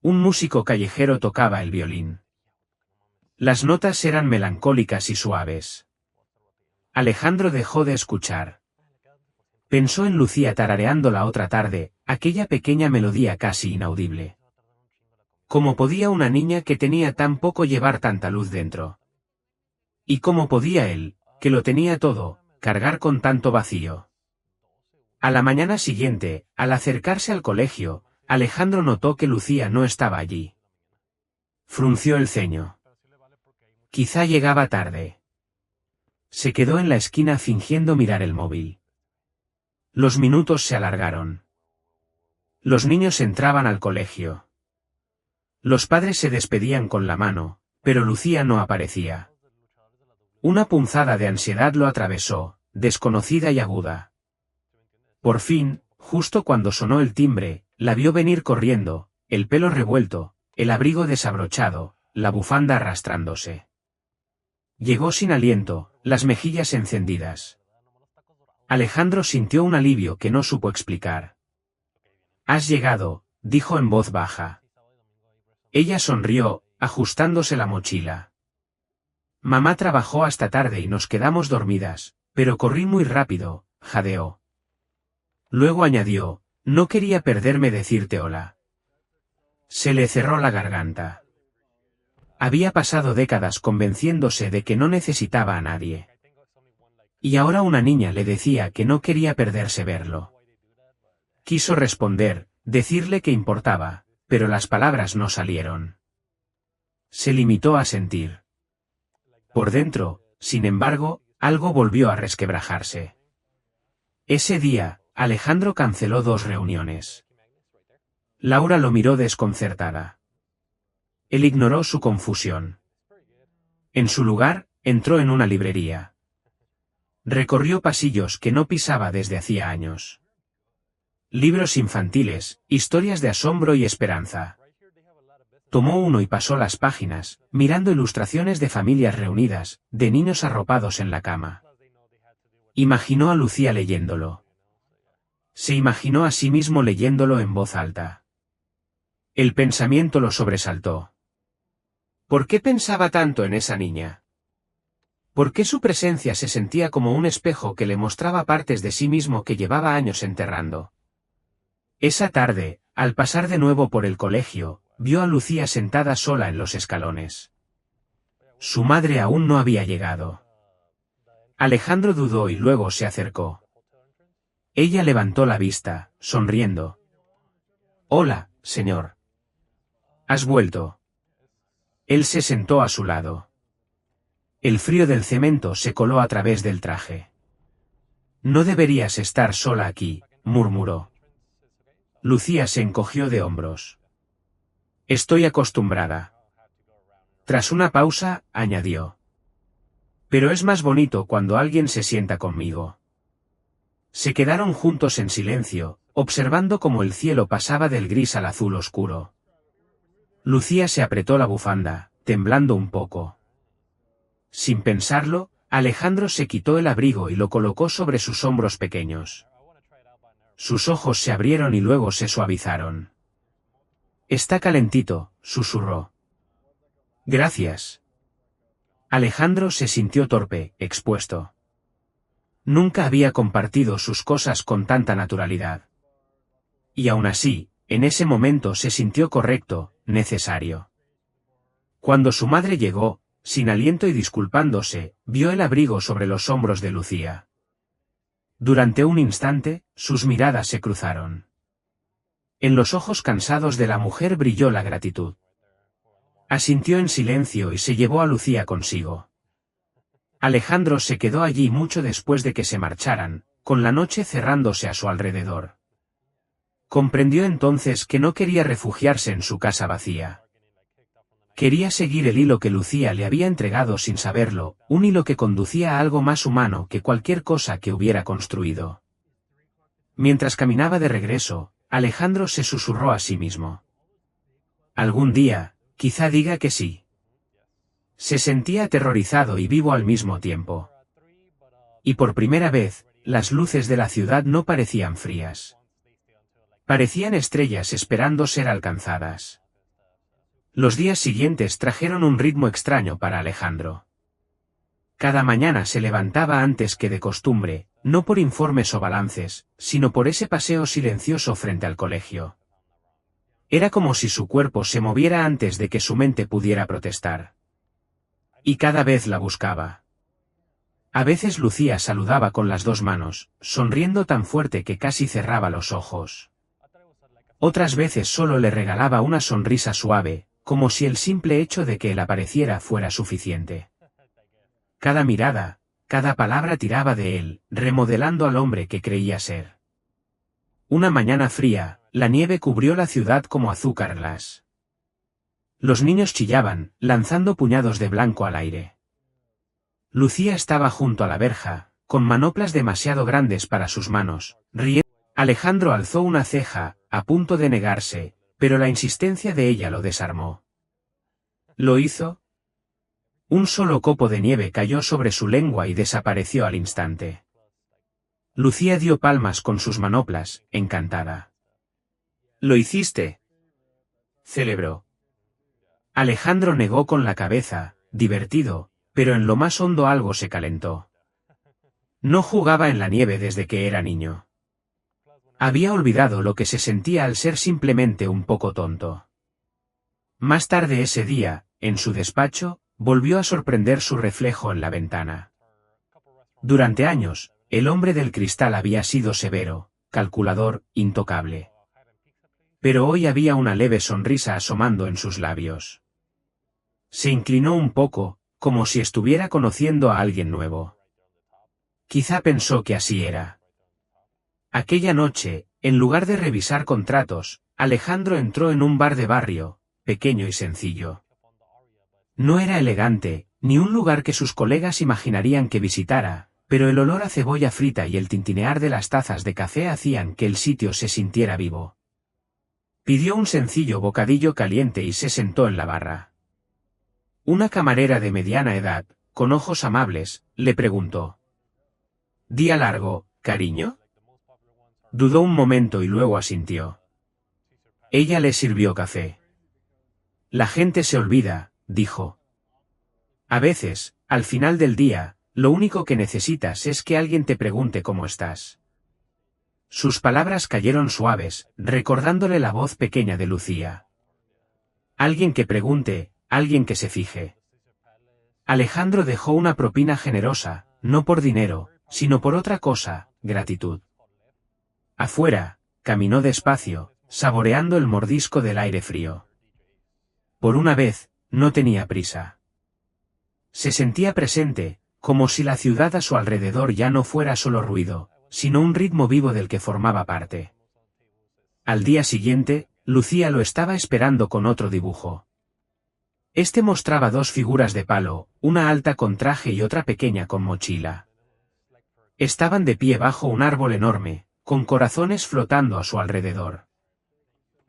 Un músico callejero tocaba el violín. Las notas eran melancólicas y suaves. Alejandro dejó de escuchar. Pensó en Lucía tarareando la otra tarde, aquella pequeña melodía casi inaudible. ¿Cómo podía una niña que tenía tan poco llevar tanta luz dentro? ¿Y cómo podía él, que lo tenía todo, cargar con tanto vacío? A la mañana siguiente, al acercarse al colegio, Alejandro notó que Lucía no estaba allí. Frunció el ceño. Quizá llegaba tarde. Se quedó en la esquina fingiendo mirar el móvil. Los minutos se alargaron. Los niños entraban al colegio. Los padres se despedían con la mano, pero Lucía no aparecía. Una punzada de ansiedad lo atravesó, desconocida y aguda. Por fin, justo cuando sonó el timbre, la vio venir corriendo, el pelo revuelto, el abrigo desabrochado, la bufanda arrastrándose. Llegó sin aliento, las mejillas encendidas. Alejandro sintió un alivio que no supo explicar. «Has llegado», dijo en voz baja. Ella sonrió, ajustándose la mochila. «Mamá trabajó hasta tarde y nos quedamos dormidas, pero corrí muy rápido», jadeó. Luego añadió, «No quería perderme decirte hola». Se le cerró la garganta. Había pasado décadas convenciéndose de que no necesitaba a nadie. Y ahora una niña le decía que no quería perderse verlo. Quiso responder, decirle que importaba, pero las palabras no salieron. Se limitó a sentir. Por dentro, sin embargo, algo volvió a resquebrajarse. Ese día, Alejandro canceló 2 reuniones. Laura lo miró desconcertada. Él ignoró su confusión. En su lugar, entró en una librería. Recorrió pasillos que no pisaba desde hacía años. Libros infantiles, historias de asombro y esperanza. Tomó uno y pasó las páginas, mirando ilustraciones de familias reunidas, de niños arropados en la cama. Imaginó a Lucía leyéndolo. Se imaginó a sí mismo leyéndolo en voz alta. El pensamiento lo sobresaltó. ¿Por qué pensaba tanto en esa niña? ¿Por qué su presencia se sentía como un espejo que le mostraba partes de sí mismo que llevaba años enterrando? Esa tarde, al pasar de nuevo por el colegio, vio a Lucía sentada sola en los escalones. Su madre aún no había llegado. Alejandro dudó y luego se acercó. Ella levantó la vista, sonriendo. «Hola, señor. ¿Has vuelto?» Él se sentó a su lado. El frío del cemento se coló a través del traje. «No deberías estar sola aquí», murmuró. Lucía se encogió de hombros. «Estoy acostumbrada». Tras una pausa, añadió. «Pero es más bonito cuando alguien se sienta conmigo». Se quedaron juntos en silencio, observando cómo el cielo pasaba del gris al azul oscuro. Lucía se apretó la bufanda, temblando un poco. Sin pensarlo, Alejandro se quitó el abrigo y lo colocó sobre sus hombros pequeños. Sus ojos se abrieron y luego se suavizaron. «Está calentito», susurró. «Gracias». Alejandro se sintió torpe, expuesto. Nunca había compartido sus cosas con tanta naturalidad. Y aún así, en ese momento se sintió correcto, necesario. Cuando su madre llegó, sin aliento y disculpándose, vio el abrigo sobre los hombros de Lucía. Durante un instante, sus miradas se cruzaron. En los ojos cansados de la mujer brilló la gratitud. Asintió en silencio y se llevó a Lucía consigo. Alejandro se quedó allí mucho después de que se marcharan, con la noche cerrándose a su alrededor. Comprendió entonces que no quería refugiarse en su casa vacía. Quería seguir el hilo que Lucía le había entregado sin saberlo, un hilo que conducía a algo más humano que cualquier cosa que hubiera construido. Mientras caminaba de regreso, Alejandro se susurró a sí mismo. «Algún día, quizá diga que sí». Se sentía aterrorizado y vivo al mismo tiempo. Y por primera vez, las luces de la ciudad no parecían frías. Parecían estrellas esperando ser alcanzadas. Los días siguientes trajeron un ritmo extraño para Alejandro. Cada mañana se levantaba antes que de costumbre, no por informes o balances, sino por ese paseo silencioso frente al colegio. Era como si su cuerpo se moviera antes de que su mente pudiera protestar. Y cada vez la buscaba. A veces Lucía saludaba con las 2 manos, sonriendo tan fuerte que casi cerraba los ojos. Otras veces solo le regalaba una sonrisa suave, como si el simple hecho de que él apareciera fuera suficiente. Cada mirada, cada palabra tiraba de él, remodelando al hombre que creía ser. Una mañana fría, la nieve cubrió la ciudad como azúcar glas. Los niños chillaban, lanzando puñados de blanco al aire. Lucía estaba junto a la verja, con manoplas demasiado grandes para sus manos, riendo. Alejandro alzó una ceja, a punto de negarse, pero la insistencia de ella lo desarmó. ¿Lo hizo? Un solo copo de nieve cayó sobre su lengua y desapareció al instante. Lucía dio palmas con sus manoplas, encantada. «¿Lo hiciste?», celebró. Alejandro negó con la cabeza, divertido, pero en lo más hondo algo se calentó. No jugaba en la nieve desde que era niño. Había olvidado lo que se sentía al ser simplemente un poco tonto. Más tarde ese día, en su despacho, volvió a sorprender su reflejo en la ventana. Durante años, el hombre del cristal había sido severo, calculador, intocable. pero hoy había una leve sonrisa asomando en sus labios. Se inclinó un poco, como si estuviera conociendo a alguien nuevo. Quizá pensó que así era. Aquella noche, en lugar de revisar contratos, Alejandro entró en un bar de barrio, pequeño y sencillo. No era elegante, ni un lugar que sus colegas imaginarían que visitara, pero el olor a cebolla frita y el tintinear de las tazas de café hacían que el sitio se sintiera vivo. Pidió un sencillo bocadillo caliente y se sentó en la barra. Una camarera de mediana edad, con ojos amables, le preguntó: «¿Día largo, cariño?». Dudó un momento y luego asintió. Ella le sirvió café. «La gente se olvida», dijo. «A veces, al final del día, lo único que necesitas es que alguien te pregunte cómo estás». Sus palabras cayeron suaves, recordándole la voz pequeña de Lucía. Alguien que pregunte, alguien que se fije. Alejandro dejó una propina generosa, no por dinero, sino por otra cosa, gratitud. Afuera, caminó despacio, saboreando el mordisco del aire frío. Por una vez, no tenía prisa. Se sentía presente, como si la ciudad a su alrededor ya no fuera solo ruido, sino un ritmo vivo del que formaba parte. Al día siguiente, Lucía lo estaba esperando con otro dibujo. Este mostraba dos figuras de palo, una alta con traje y otra pequeña con mochila. Estaban de pie bajo un árbol enorme, con corazones flotando a su alrededor.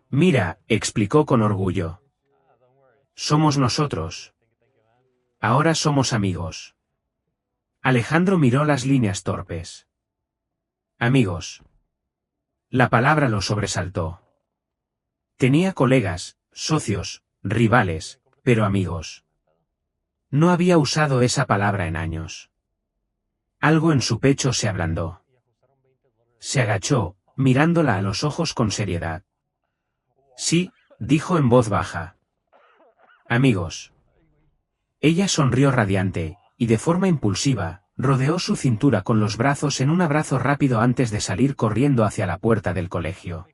«Mira», explicó con orgullo. «Somos nosotros. Ahora somos amigos». Alejandro miró las líneas torpes. Amigos. La palabra lo sobresaltó. Tenía colegas, socios, rivales, pero amigos. No había usado esa palabra en años. Algo en su pecho se ablandó. Se agachó, mirándola a los ojos con seriedad. «Sí», dijo en voz baja. «Amigos». Ella sonrió radiante, y de forma impulsiva, rodeó su cintura con los brazos en un abrazo rápido antes de salir corriendo hacia la puerta del colegio.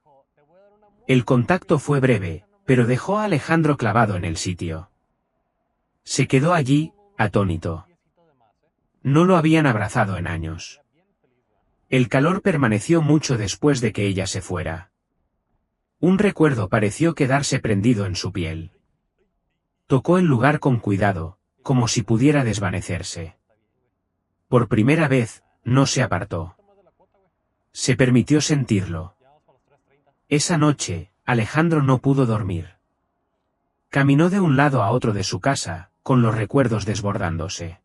El contacto fue breve, pero dejó a Alejandro clavado en el sitio. Se quedó allí, atónito. No lo habían abrazado en años. El calor permaneció mucho después de que ella se fuera. Un recuerdo pareció quedarse prendido en su piel. Tocó el lugar con cuidado, como si pudiera desvanecerse. Por primera vez, no se apartó. Se permitió sentirlo. Esa noche, Alejandro no pudo dormir. Caminó de un lado a otro de su casa, con los recuerdos desbordándose.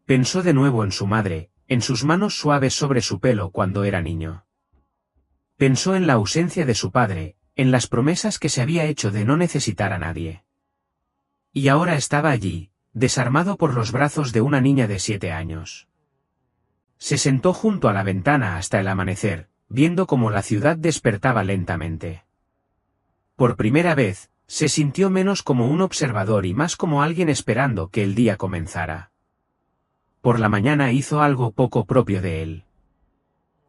Pensó de nuevo en su madre, en sus manos suaves sobre su pelo cuando era niño. Pensó en la ausencia de su padre, en las promesas que se había hecho de no necesitar a nadie. Y ahora estaba allí, desarmado por los brazos de una niña de 7 años. Se sentó junto a la ventana hasta el amanecer, viendo cómo la ciudad despertaba lentamente. Por primera vez, se sintió menos como un observador y más como alguien esperando que el día comenzara. Por la mañana hizo algo poco propio de él.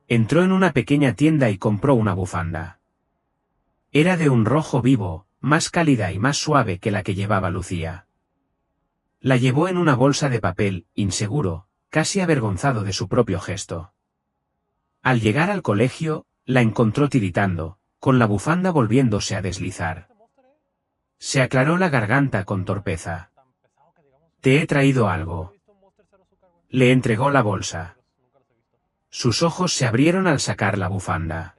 Entró en una pequeña tienda y compró una bufanda. Era de un rojo vivo, más cálida y más suave que la que llevaba Lucía. La llevó en una bolsa de papel, inseguro, casi avergonzado de su propio gesto. Al llegar al colegio, la encontró tiritando, con la bufanda volviéndose a deslizar. Se aclaró la garganta con torpeza. «Te he traído algo». Le entregó la bolsa. Sus ojos se abrieron al sacar la bufanda.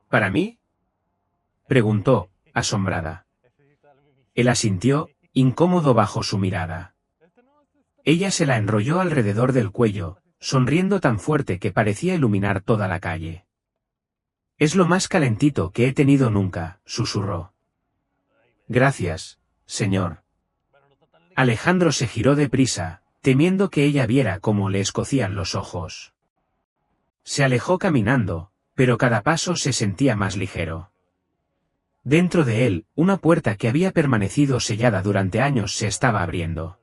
«¿Para mí?», preguntó, asombrada. Él asintió, incómodo bajo su mirada. Ella se la enrolló alrededor del cuello, sonriendo tan fuerte que parecía iluminar toda la calle. «Es lo más calentito que he tenido nunca», susurró. «Gracias, señor». Alejandro se giró deprisa, temiendo que ella viera cómo le escocían los ojos. Se alejó caminando, pero cada paso se sentía más ligero. Dentro de él, una puerta que había permanecido sellada durante años se estaba abriendo.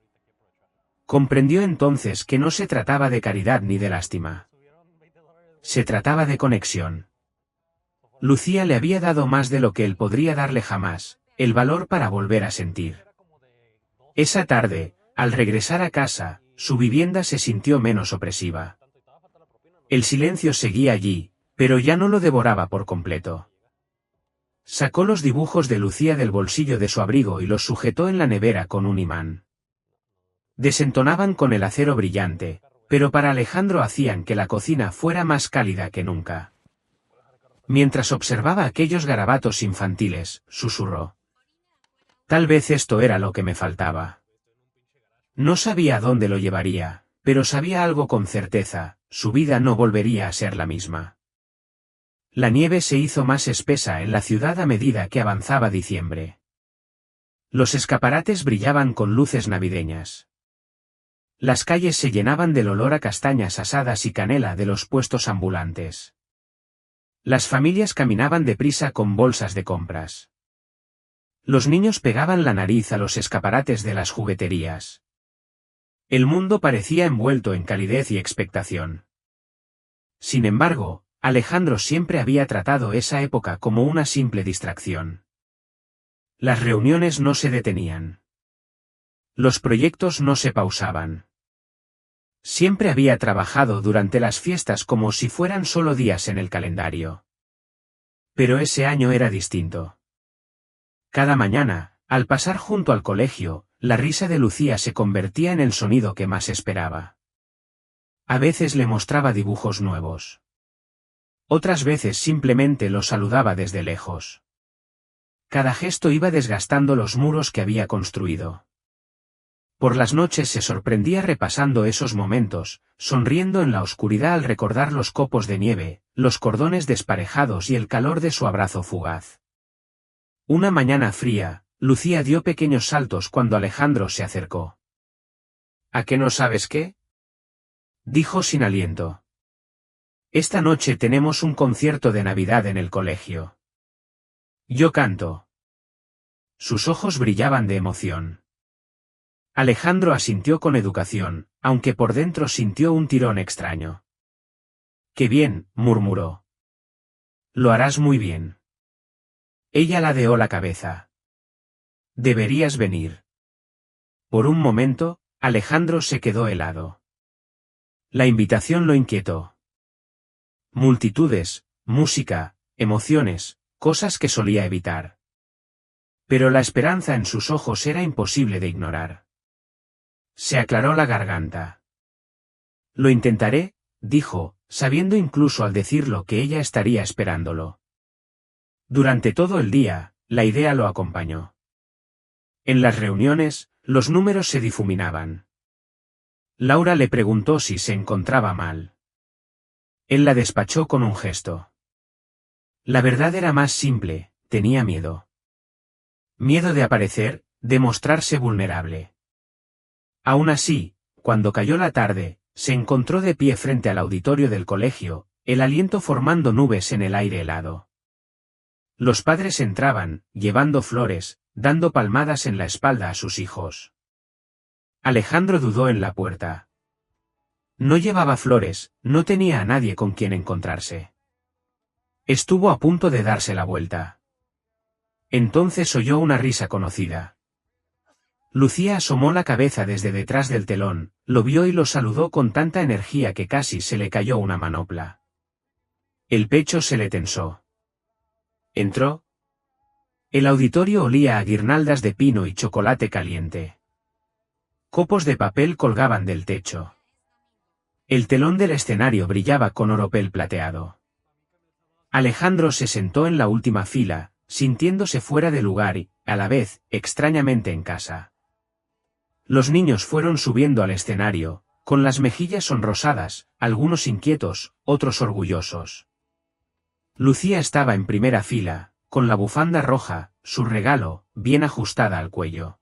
Comprendió entonces que no se trataba de caridad ni de lástima. Se trataba de conexión. Lucía le había dado más de lo que él podría darle jamás, el valor para volver a sentir. Esa tarde, al regresar a casa, su vivienda se sintió menos opresiva. El silencio seguía allí, pero ya no lo devoraba por completo. Sacó los dibujos de Lucía del bolsillo de su abrigo y los sujetó en la nevera con un imán. Desentonaban con el acero brillante, pero para Alejandro hacían que la cocina fuera más cálida que nunca. Mientras observaba aquellos garabatos infantiles, susurró: «Tal vez esto era lo que me faltaba». No sabía a dónde lo llevaría, pero sabía algo con certeza: su vida no volvería a ser la misma. La nieve se hizo más espesa en la ciudad a medida que avanzaba diciembre. Los escaparates brillaban con luces navideñas. Las calles se llenaban del olor a castañas asadas y canela de los puestos ambulantes. Las familias caminaban deprisa con bolsas de compras. Los niños pegaban la nariz a los escaparates de las jugueterías. El mundo parecía envuelto en calidez y expectación. Sin embargo, Alejandro siempre había tratado esa época como una simple distracción. Las reuniones no se detenían. Los proyectos no se pausaban. Siempre había trabajado durante las fiestas como si fueran solo días en el calendario. Pero ese año era distinto. Cada mañana, al pasar junto al colegio, la risa de Lucía se convertía en el sonido que más esperaba. A veces le mostraba dibujos nuevos. Otras veces simplemente lo saludaba desde lejos. Cada gesto iba desgastando los muros que había construido. Por las noches se sorprendía repasando esos momentos, sonriendo en la oscuridad al recordar los copos de nieve, los cordones desparejados y el calor de su abrazo fugaz. Una mañana fría, Lucía dio pequeños saltos cuando Alejandro se acercó. «¿A qué no sabes qué?», dijo sin aliento. «Esta noche tenemos un concierto de Navidad en el colegio. Yo canto». Sus ojos brillaban de emoción. Alejandro asintió con educación, aunque por dentro sintió un tirón extraño. «Qué bien», murmuró. «Lo harás muy bien». Ella ladeó la cabeza. «Deberías venir». Por un momento, Alejandro se quedó helado. La invitación lo inquietó. Multitudes, música, emociones, cosas que solía evitar. Pero la esperanza en sus ojos era imposible de ignorar. Se aclaró la garganta. «Lo intentaré», dijo, sabiendo incluso al decirlo que ella estaría esperándolo. Durante todo el día, la idea lo acompañó. En las reuniones, los números se difuminaban. Laura le preguntó si se encontraba mal. Él la despachó con un gesto. La verdad era más simple: tenía miedo. Miedo de aparecer, de mostrarse vulnerable. Aún así, cuando cayó la tarde, se encontró de pie frente al auditorio del colegio, el aliento formando nubes en el aire helado. Los padres entraban, llevando flores, dando palmadas en la espalda a sus hijos. Alejandro dudó en la puerta. No llevaba flores, no tenía a nadie con quien encontrarse. Estuvo a punto de darse la vuelta. Entonces oyó una risa conocida. Lucía asomó la cabeza desde detrás del telón, lo vio y lo saludó con tanta energía que casi se le cayó una manopla. El pecho se le tensó. Entró. El auditorio olía a guirnaldas de pino y chocolate caliente. Copos de papel colgaban del techo. El telón del escenario brillaba con oropel plateado. Alejandro se sentó en la última fila, sintiéndose fuera de lugar y, a la vez, extrañamente en casa. Los niños fueron subiendo al escenario, con las mejillas sonrosadas, algunos inquietos, otros orgullosos. Lucía estaba en primera fila, con la bufanda roja, su regalo, bien ajustada al cuello.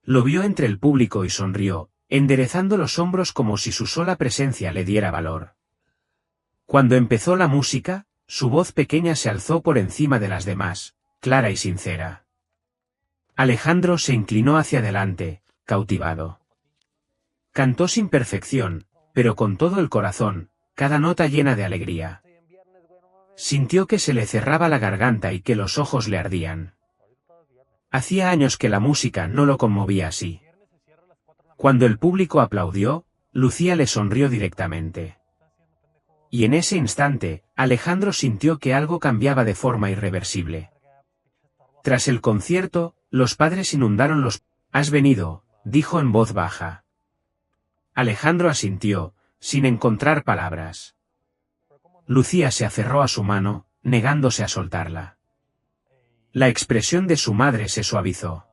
Lo vio entre el público y sonrió, enderezando los hombros como si su sola presencia le diera valor. Cuando empezó la música, su voz pequeña se alzó por encima de las demás, clara y sincera. Alejandro se inclinó hacia adelante, cautivado. Cantó sin perfección, pero con todo el corazón, cada nota llena de alegría. Sintió que se le cerraba la garganta y que los ojos le ardían. Hacía años que la música no lo conmovía así. Cuando el público aplaudió, Lucía le sonrió directamente. Y en ese instante, Alejandro sintió que algo cambiaba de forma irreversible. Tras el concierto, los padres inundaron los... «Has venido», dijo en voz baja. Alejandro asintió, sin encontrar palabras. Lucía se aferró a su mano, negándose a soltarla. La expresión de su madre se suavizó.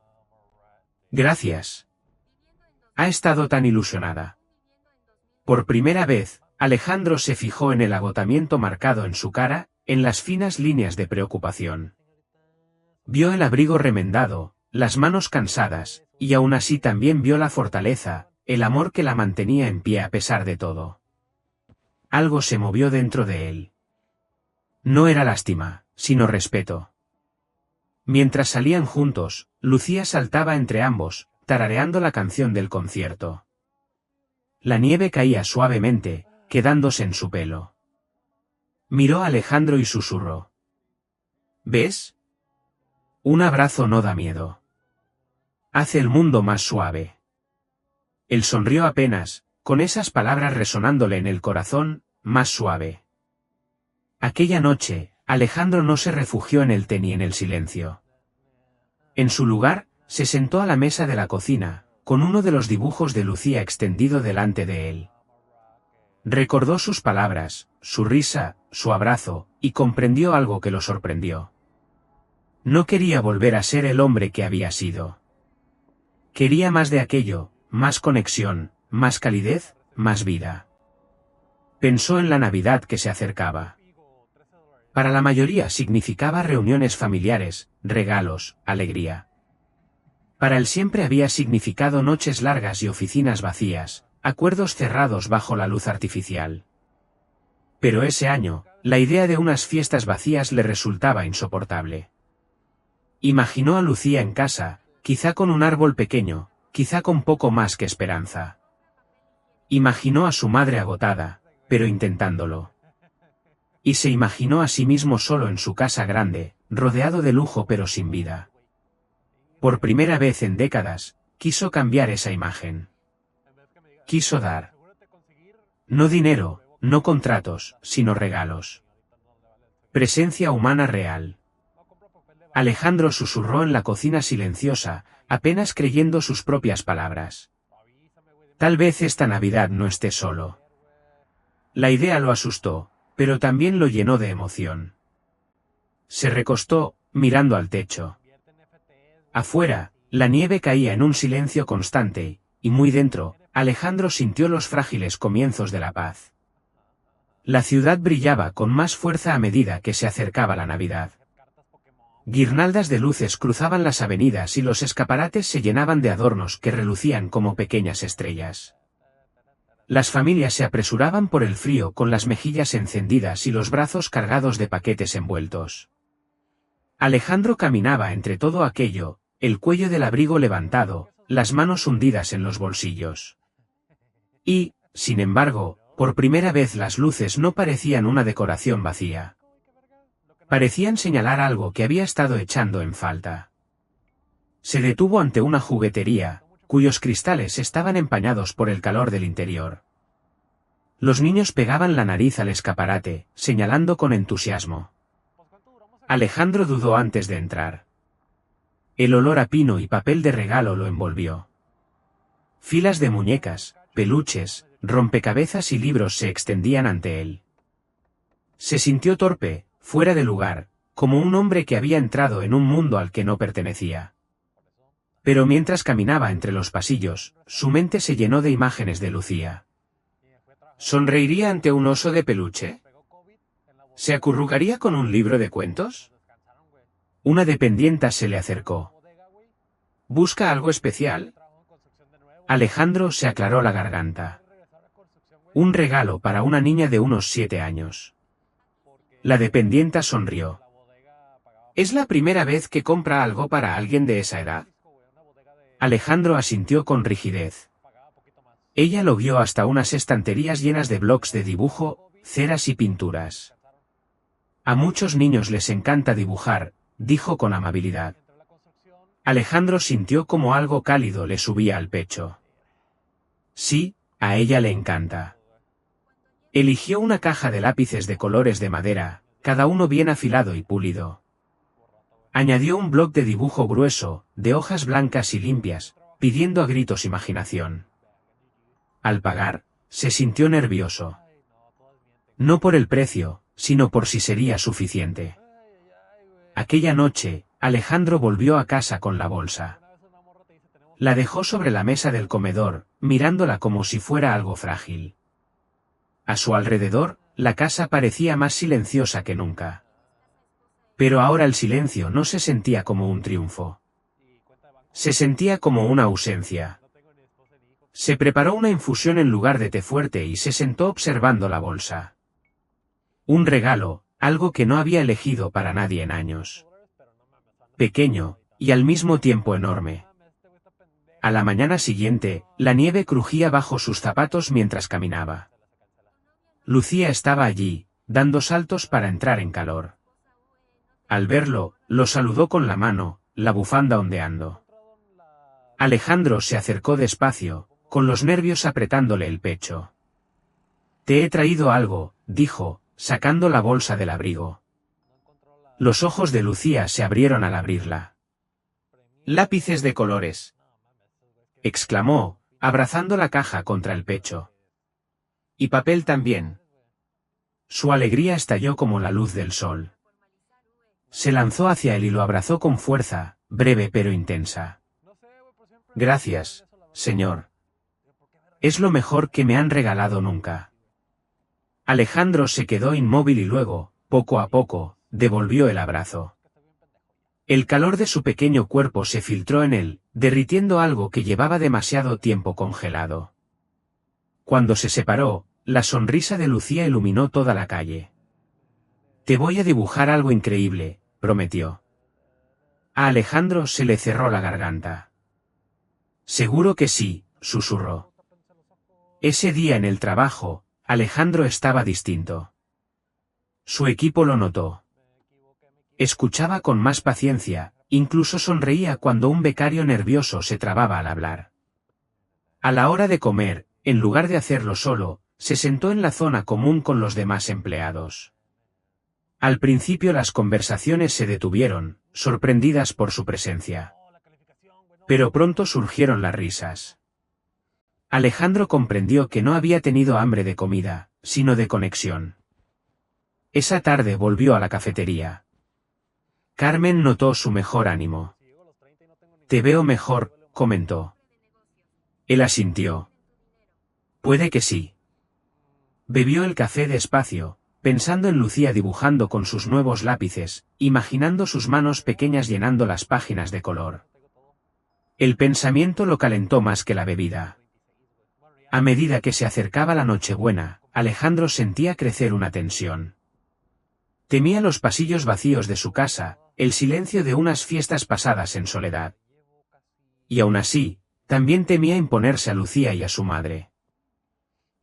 «Gracias. Ha estado tan ilusionada». Por primera vez, Alejandro se fijó en el agotamiento marcado en su cara, en las finas líneas de preocupación. Vio el abrigo remendado, las manos cansadas, y aún así también vio la fortaleza, el amor que la mantenía en pie a pesar de todo. Algo se movió dentro de él. No era lástima, sino respeto. Mientras salían juntos, Lucía saltaba entre ambos, tarareando la canción del concierto. La nieve caía suavemente, quedándose en su pelo. Miró a Alejandro y susurró. ¿Ves? Un abrazo no da miedo. Hace el mundo más suave. Él sonrió apenas, con esas palabras resonándole en el corazón, más suave. Aquella noche, Alejandro no se refugió en el té ni en el silencio. En su lugar, se sentó a la mesa de la cocina, con uno de los dibujos de Lucía extendido delante de él. Recordó sus palabras, su risa, su abrazo, y comprendió algo que lo sorprendió. No quería volver a ser el hombre que había sido. Quería más de aquello, más conexión, más calidez, más vida. Pensó en la Navidad que se acercaba. Para la mayoría significaba reuniones familiares, regalos, alegría. Para él siempre había significado noches largas y oficinas vacías, acuerdos cerrados bajo la luz artificial. Pero ese año, la idea de unas fiestas vacías le resultaba insoportable. Imaginó a Lucía en casa, quizá con un árbol pequeño, quizá con poco más que esperanza. Imaginó a su madre agotada, pero intentándolo. Y se imaginó a sí mismo solo en su casa grande, rodeado de lujo pero sin vida. Por primera vez en décadas, quiso cambiar esa imagen. Quiso dar. No dinero, no contratos, sino regalos. Presencia humana real. Alejandro susurró en la cocina silenciosa, apenas creyendo sus propias palabras. Tal vez esta Navidad no esté solo. La idea lo asustó, pero también lo llenó de emoción. Se recostó, mirando al techo. Afuera, la nieve caía en un silencio constante, y muy dentro, Alejandro sintió los frágiles comienzos de la paz. La ciudad brillaba con más fuerza a medida que se acercaba la Navidad. Guirnaldas de luces cruzaban las avenidas y los escaparates se llenaban de adornos que relucían como pequeñas estrellas. Las familias se apresuraban por el frío con las mejillas encendidas y los brazos cargados de paquetes envueltos. Alejandro caminaba entre todo aquello, el cuello del abrigo levantado, las manos hundidas en los bolsillos. Y, sin embargo, por primera vez las luces no parecían una decoración vacía. Parecían señalar algo que había estado echando en falta. Se detuvo ante una juguetería, cuyos cristales estaban empañados por el calor del interior. Los niños pegaban la nariz al escaparate, señalando con entusiasmo. Alejandro dudó antes de entrar. El olor a pino y papel de regalo lo envolvió. Filas de muñecas, peluches, rompecabezas y libros se extendían ante él. Se sintió torpe, fuera de lugar, como un hombre que había entrado en un mundo al que no pertenecía. Pero mientras caminaba entre los pasillos, su mente se llenó de imágenes de Lucía. ¿Sonreiría ante un oso de peluche? ¿Se acurrucaría con un libro de cuentos? Una dependienta se le acercó. ¿Busca algo especial? Alejandro se aclaró la garganta. Un regalo para una niña de unos 7 años. La dependienta sonrió. ¿Es la primera vez que compra algo para alguien de esa edad? Alejandro asintió con rigidez. Ella lo guió hasta unas estanterías llenas de blocs de dibujo, ceras y pinturas. A muchos niños les encanta dibujar, dijo con amabilidad. Alejandro sintió como algo cálido le subía al pecho. Sí, a ella le encanta. Eligió una caja de lápices de colores de madera, cada uno bien afilado y pulido. Añadió un bloc de dibujo grueso, de hojas blancas y limpias, pidiendo a gritos imaginación. Al pagar, se sintió nervioso. No por el precio, sino por si sería suficiente. Aquella noche, Alejandro volvió a casa con la bolsa. La dejó sobre la mesa del comedor, mirándola como si fuera algo frágil. A su alrededor, la casa parecía más silenciosa que nunca. Pero ahora el silencio no se sentía como un triunfo. Se sentía como una ausencia. Se preparó una infusión en lugar de té fuerte y se sentó observando la bolsa. Un regalo, algo que no había elegido para nadie en años. Pequeño, y al mismo tiempo enorme. A la mañana siguiente, la nieve crujía bajo sus zapatos mientras caminaba. Lucía estaba allí, dando saltos para entrar en calor. Al verlo, lo saludó con la mano, la bufanda ondeando. Alejandro se acercó despacio, con los nervios apretándole el pecho. «Te he traído algo», dijo, sacando la bolsa del abrigo. Los ojos de Lucía se abrieron al abrirla. «Lápices de colores», exclamó, abrazando la caja contra el pecho. «Y papel también». Su alegría estalló como la luz del sol. Se lanzó hacia él y lo abrazó con fuerza, breve pero intensa. «Gracias, señor. Es lo mejor que me han regalado nunca». Alejandro se quedó inmóvil y luego, poco a poco, devolvió el abrazo. El calor de su pequeño cuerpo se filtró en él, derritiendo algo que llevaba demasiado tiempo congelado. Cuando se separó, la sonrisa de Lucía iluminó toda la calle. «Te voy a dibujar algo increíble», prometió. A Alejandro se le cerró la garganta. «Seguro que sí», susurró. Ese día en el trabajo, Alejandro estaba distinto. Su equipo lo notó. Escuchaba con más paciencia, incluso sonreía cuando un becario nervioso se trababa al hablar. A la hora de comer, en lugar de hacerlo solo, se sentó en la zona común con los demás empleados. Al principio las conversaciones se detuvieron, sorprendidas por su presencia. Pero pronto surgieron las risas. Alejandro comprendió que no había tenido hambre de comida, sino de conexión. Esa tarde volvió a la cafetería. Carmen notó su mejor ánimo. «Te veo mejor», comentó. Él asintió. «Puede que sí». Bebió el café despacio, pensando en Lucía dibujando con sus nuevos lápices, imaginando sus manos pequeñas llenando las páginas de color. El pensamiento lo calentó más que la bebida. A medida que se acercaba la Nochebuena, Alejandro sentía crecer una tensión. Temía los pasillos vacíos de su casa, el silencio de unas fiestas pasadas en soledad. Y aún así, también temía imponerse a Lucía y a su madre.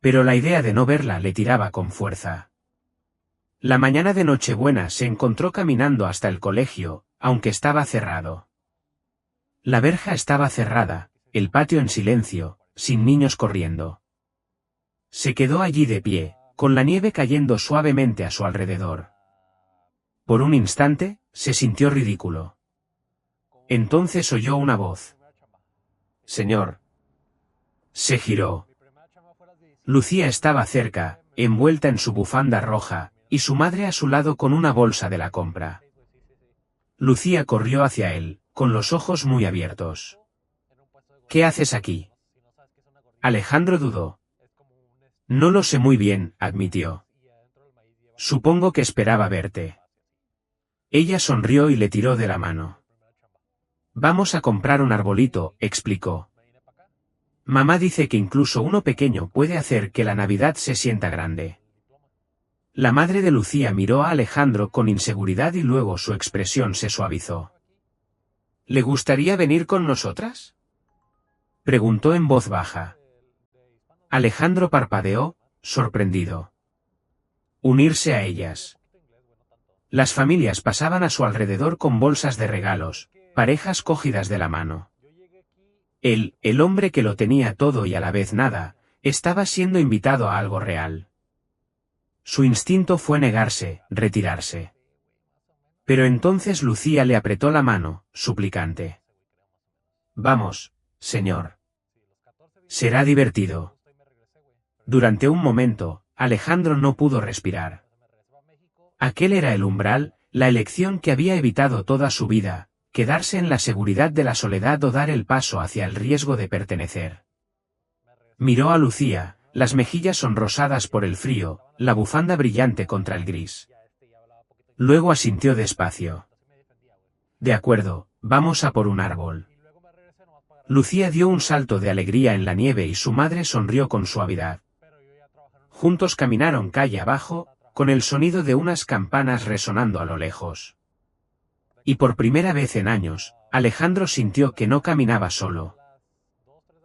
Pero la idea de no verla le tiraba con fuerza. La mañana de Nochebuena se encontró caminando hasta el colegio, aunque estaba cerrado. La verja estaba cerrada, el patio en silencio, sin niños corriendo. Se quedó allí de pie, con la nieve cayendo suavemente a su alrededor. Por un instante, se sintió ridículo. Entonces oyó una voz. «Señor». Se giró. Lucía estaba cerca, envuelta en su bufanda roja, y su madre a su lado con una bolsa de la compra. Lucía corrió hacia él, con los ojos muy abiertos. «¿Qué haces aquí?» Alejandro dudó. «No lo sé muy bien», admitió. «Supongo que esperaba verte». Ella sonrió y le tiró de la mano. «Vamos a comprar un arbolito», explicó. «Mamá dice que incluso uno pequeño puede hacer que la Navidad se sienta grande». La madre de Lucía miró a Alejandro con inseguridad y luego su expresión se suavizó. «¿Le gustaría venir con nosotras?», preguntó en voz baja. Alejandro parpadeó, sorprendido. «¿Unirse a ellas?». Las familias pasaban a su alrededor con bolsas de regalos, parejas cogidas de la mano. Él, el hombre que lo tenía todo y a la vez nada, estaba siendo invitado a algo real. Su instinto fue negarse, retirarse. Pero entonces Lucía le apretó la mano, suplicante. Vamos, señor. Será divertido. Durante un momento, Alejandro no pudo respirar. Aquel era el umbral, la elección que había evitado toda su vida, quedarse en la seguridad de la soledad o dar el paso hacia el riesgo de pertenecer. Miró a Lucía, las mejillas sonrosadas por el frío, la bufanda brillante contra el gris. Luego asintió despacio. De acuerdo, vamos a por un árbol. Lucía dio un salto de alegría en la nieve y su madre sonrió con suavidad. Juntos caminaron calle abajo, con el sonido de unas campanas resonando a lo lejos. Y por primera vez en años, Alejandro sintió que no caminaba solo.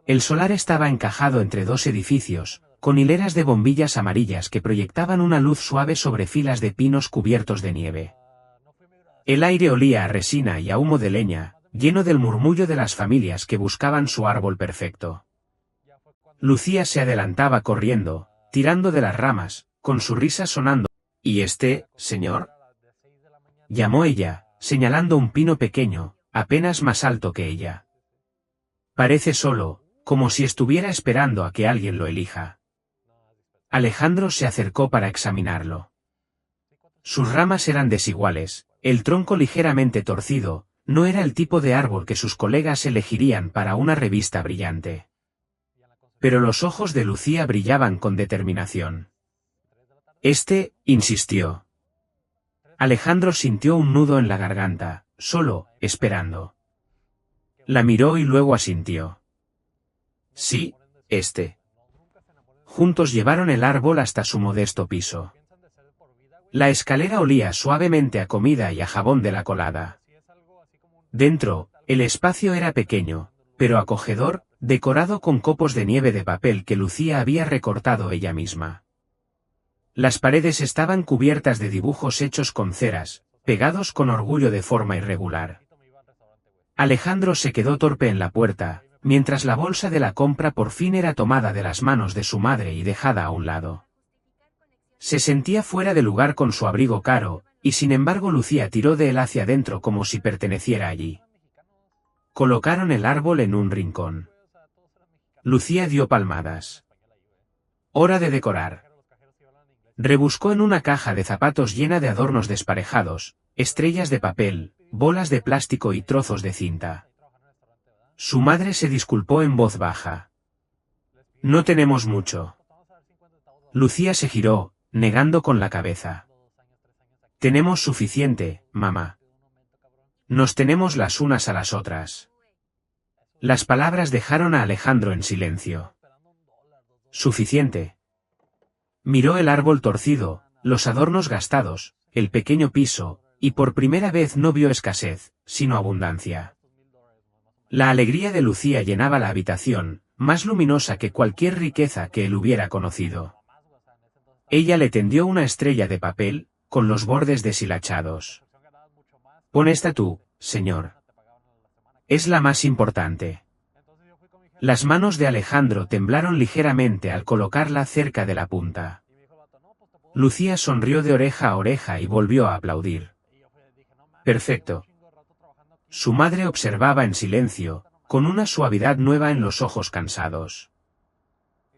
El solar estaba encajado entre dos edificios, con hileras de bombillas amarillas que proyectaban una luz suave sobre filas de pinos cubiertos de nieve. El aire olía a resina y a humo de leña, lleno del murmullo de las familias que buscaban su árbol perfecto. Lucía se adelantaba corriendo, tirando de las ramas, con su risa sonando. ¿Y este, señor? Llamó ella, señalando un pino pequeño, apenas más alto que ella. Parece solo, como si estuviera esperando a que alguien lo elija. Alejandro se acercó para examinarlo. Sus ramas eran desiguales, el tronco ligeramente torcido, no era el tipo de árbol que sus colegas elegirían para una revista brillante. Pero los ojos de Lucía brillaban con determinación. Insistió. Alejandro sintió un nudo en la garganta, solo, esperando. La miró y luego asintió. Sí, Juntos llevaron el árbol hasta su modesto piso. La escalera olía suavemente a comida y a jabón de la colada. Dentro, el espacio era pequeño, pero acogedor, decorado con copos de nieve de papel que Lucía había recortado ella misma. Las paredes estaban cubiertas de dibujos hechos con ceras, pegados con orgullo de forma irregular. Alejandro se quedó torpe en la puerta, mientras la bolsa de la compra por fin era tomada de las manos de su madre y dejada a un lado. Se sentía fuera de lugar con su abrigo caro, y sin embargo Lucía tiró de él hacia adentro como si perteneciera allí. Colocaron el árbol en un rincón. Lucía dio palmadas. Hora de decorar. Rebuscó en una caja de zapatos llena de adornos desparejados, estrellas de papel, bolas de plástico y trozos de cinta. Su madre se disculpó en voz baja. No tenemos mucho. Lucía se giró, negando con la cabeza. Tenemos suficiente, mamá. Nos tenemos las unas a las otras. Las palabras dejaron a Alejandro en silencio. Suficiente. Miró el árbol torcido, los adornos gastados, el pequeño piso, y por primera vez no vio escasez, sino abundancia. La alegría de Lucía llenaba la habitación, más luminosa que cualquier riqueza que él hubiera conocido. Ella le tendió una estrella de papel, con los bordes deshilachados. Pon esta tú, señor. Es la más importante. Las manos de Alejandro temblaron ligeramente al colocarla cerca de la punta. Lucía sonrió de oreja a oreja y volvió a aplaudir. Perfecto. Su madre observaba en silencio, con una suavidad nueva en los ojos cansados.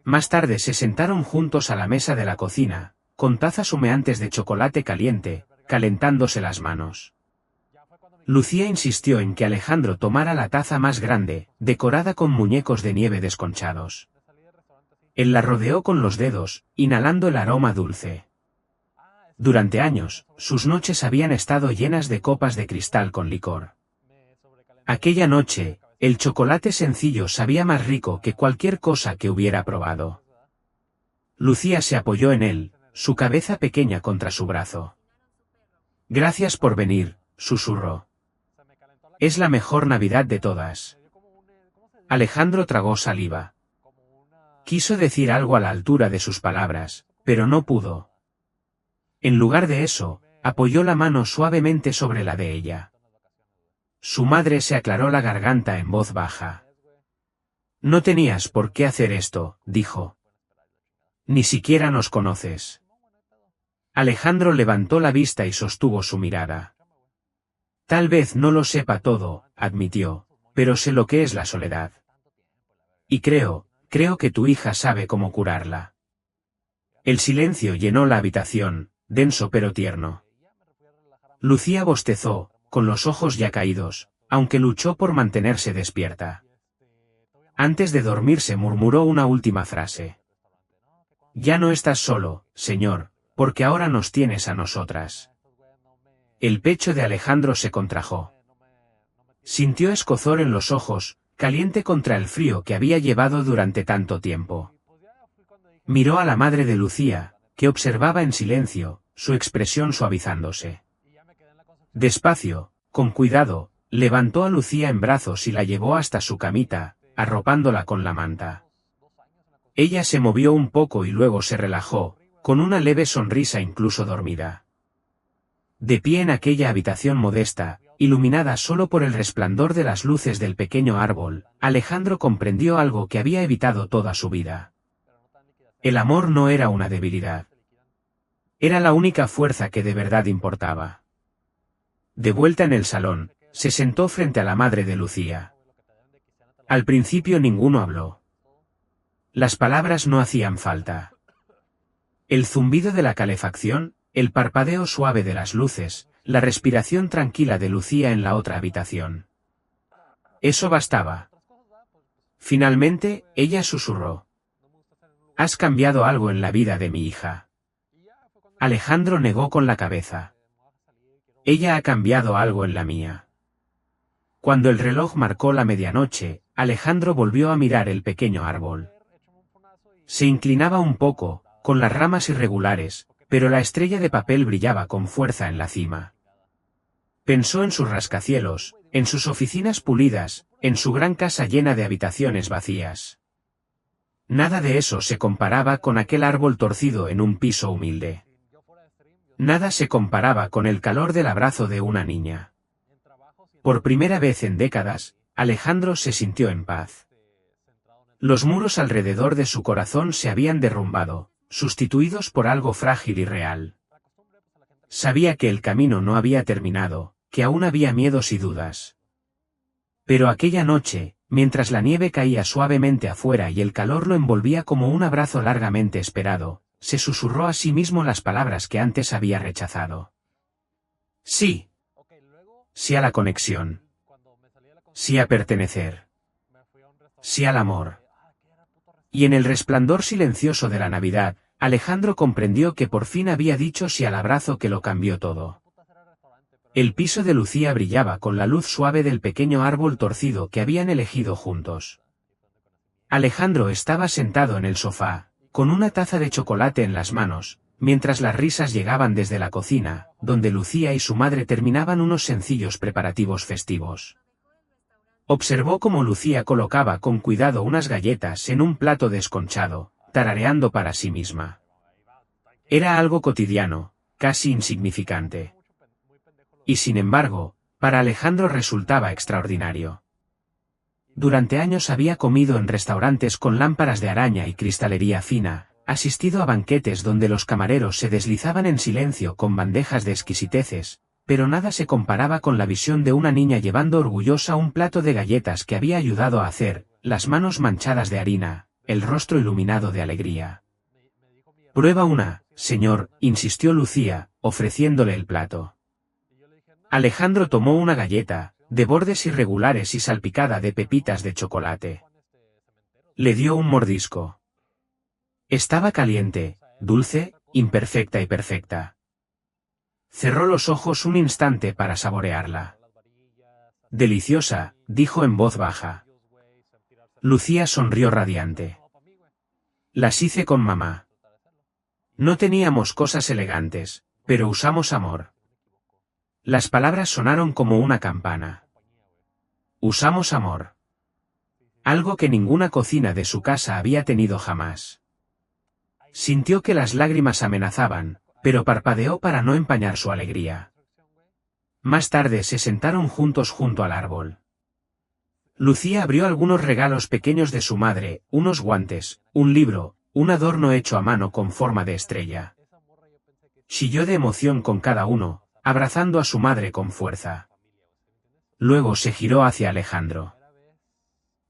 Más tarde se sentaron juntos a la mesa de la cocina, con tazas humeantes de chocolate caliente, calentándose las manos. Lucía insistió en que Alejandro tomara la taza más grande, decorada con muñecos de nieve desconchados. Él la rodeó con los dedos, inhalando el aroma dulce. Durante años, sus noches habían estado llenas de copas de cristal con licor. Aquella noche, el chocolate sencillo sabía más rico que cualquier cosa que hubiera probado. Lucía se apoyó en él, su cabeza pequeña contra su brazo. Gracias por venir, susurró. Es la mejor Navidad de todas. Alejandro tragó saliva. Quiso decir algo a la altura de sus palabras, pero no pudo. En lugar de eso, Apoyó la mano suavemente sobre la de ella. Su madre se aclaró la garganta en voz baja. No tenías por qué hacer esto, dijo. Ni siquiera nos conoces. Alejandro levantó la vista y sostuvo su mirada. Tal vez no lo sepa todo, admitió, pero sé lo que es la soledad. Y creo que tu hija sabe cómo curarla. El silencio llenó la habitación, denso pero tierno. Lucía bostezó, con los ojos ya caídos, aunque luchó por mantenerse despierta. Antes de dormirse murmuró una última frase. Ya no estás solo, señor, porque ahora nos tienes a nosotras. El pecho de Alejandro se contrajo. Sintió escozor en los ojos, caliente contra el frío que había llevado durante tanto tiempo. Miró a la madre de Lucía, que observaba en silencio, su expresión suavizándose. Despacio, con cuidado, levantó a Lucía en brazos y la llevó hasta su camita, arropándola con la manta. Ella se movió un poco y luego se relajó, con una leve sonrisa incluso dormida. De pie en aquella habitación modesta, iluminada solo por el resplandor de las luces del pequeño árbol, Alejandro comprendió algo que había evitado toda su vida. El amor no era una debilidad. Era la única fuerza que de verdad importaba. De vuelta en el salón, se sentó frente a la madre de Lucía. Al principio ninguno habló. Las palabras no hacían falta. El zumbido de la calefacción, el parpadeo suave de las luces, la respiración tranquila de Lucía en la otra habitación. Eso bastaba. Finalmente, ella susurró. Has cambiado algo en la vida de mi hija. Alejandro negó con la cabeza. Ella ha cambiado algo en la mía. Cuando el reloj marcó la medianoche, Alejandro volvió a mirar el pequeño árbol. Se inclinaba un poco, con las ramas irregulares, pero la estrella de papel brillaba con fuerza en la cima. Pensó en sus rascacielos, en sus oficinas pulidas, en su gran casa llena de habitaciones vacías. Nada de eso se comparaba con aquel árbol torcido en un piso humilde. Nada se comparaba con el calor del abrazo de una niña. Por primera vez en décadas, Alejandro se sintió en paz. Los muros alrededor de su corazón se habían derrumbado, sustituidos por algo frágil y real. Sabía que el camino no había terminado, que aún había miedos y dudas. Pero aquella noche, mientras la nieve caía suavemente afuera y el calor lo envolvía como un abrazo largamente esperado, se susurró a sí mismo las palabras que antes había rechazado. Sí. Sí a la conexión. Sí a pertenecer. Sí al amor. Y en el resplandor silencioso de la Navidad, Alejandro comprendió que por fin había dicho sí al abrazo que lo cambió todo. El piso de Lucía brillaba con la luz suave del pequeño árbol torcido que habían elegido juntos. Alejandro estaba sentado en el sofá, con una taza de chocolate en las manos, mientras las risas llegaban desde la cocina, donde Lucía y su madre terminaban unos sencillos preparativos festivos. Observó cómo Lucía colocaba con cuidado unas galletas en un plato desconchado, tarareando para sí misma. Era algo cotidiano, casi insignificante. Y sin embargo, para Alejandro resultaba extraordinario. Durante años había comido en restaurantes con lámparas de araña y cristalería fina, asistido a banquetes donde los camareros se deslizaban en silencio con bandejas de exquisiteces, pero nada se comparaba con la visión de una niña llevando orgullosa un plato de galletas que había ayudado a hacer, las manos manchadas de harina, el rostro iluminado de alegría. Prueba una, señor, insistió Lucía, ofreciéndole el plato. Alejandro tomó una galleta, de bordes irregulares y salpicada de pepitas de chocolate. Le dio un mordisco. Estaba caliente, dulce, imperfecta y perfecta. Cerró los ojos un instante para saborearla. Deliciosa, dijo en voz baja. Lucía sonrió radiante. Las hice con mamá. No teníamos cosas elegantes, pero usamos amor. Las palabras sonaron como una campana. Usamos amor. Algo que ninguna cocina de su casa había tenido jamás. Sintió que las lágrimas amenazaban, pero parpadeó para no empañar su alegría. Más tarde se sentaron juntos junto al árbol. Lucía abrió algunos regalos pequeños de su madre, unos guantes, un libro, un adorno hecho a mano con forma de estrella. Chilló de emoción con cada uno, abrazando a su madre con fuerza. Luego se giró hacia Alejandro.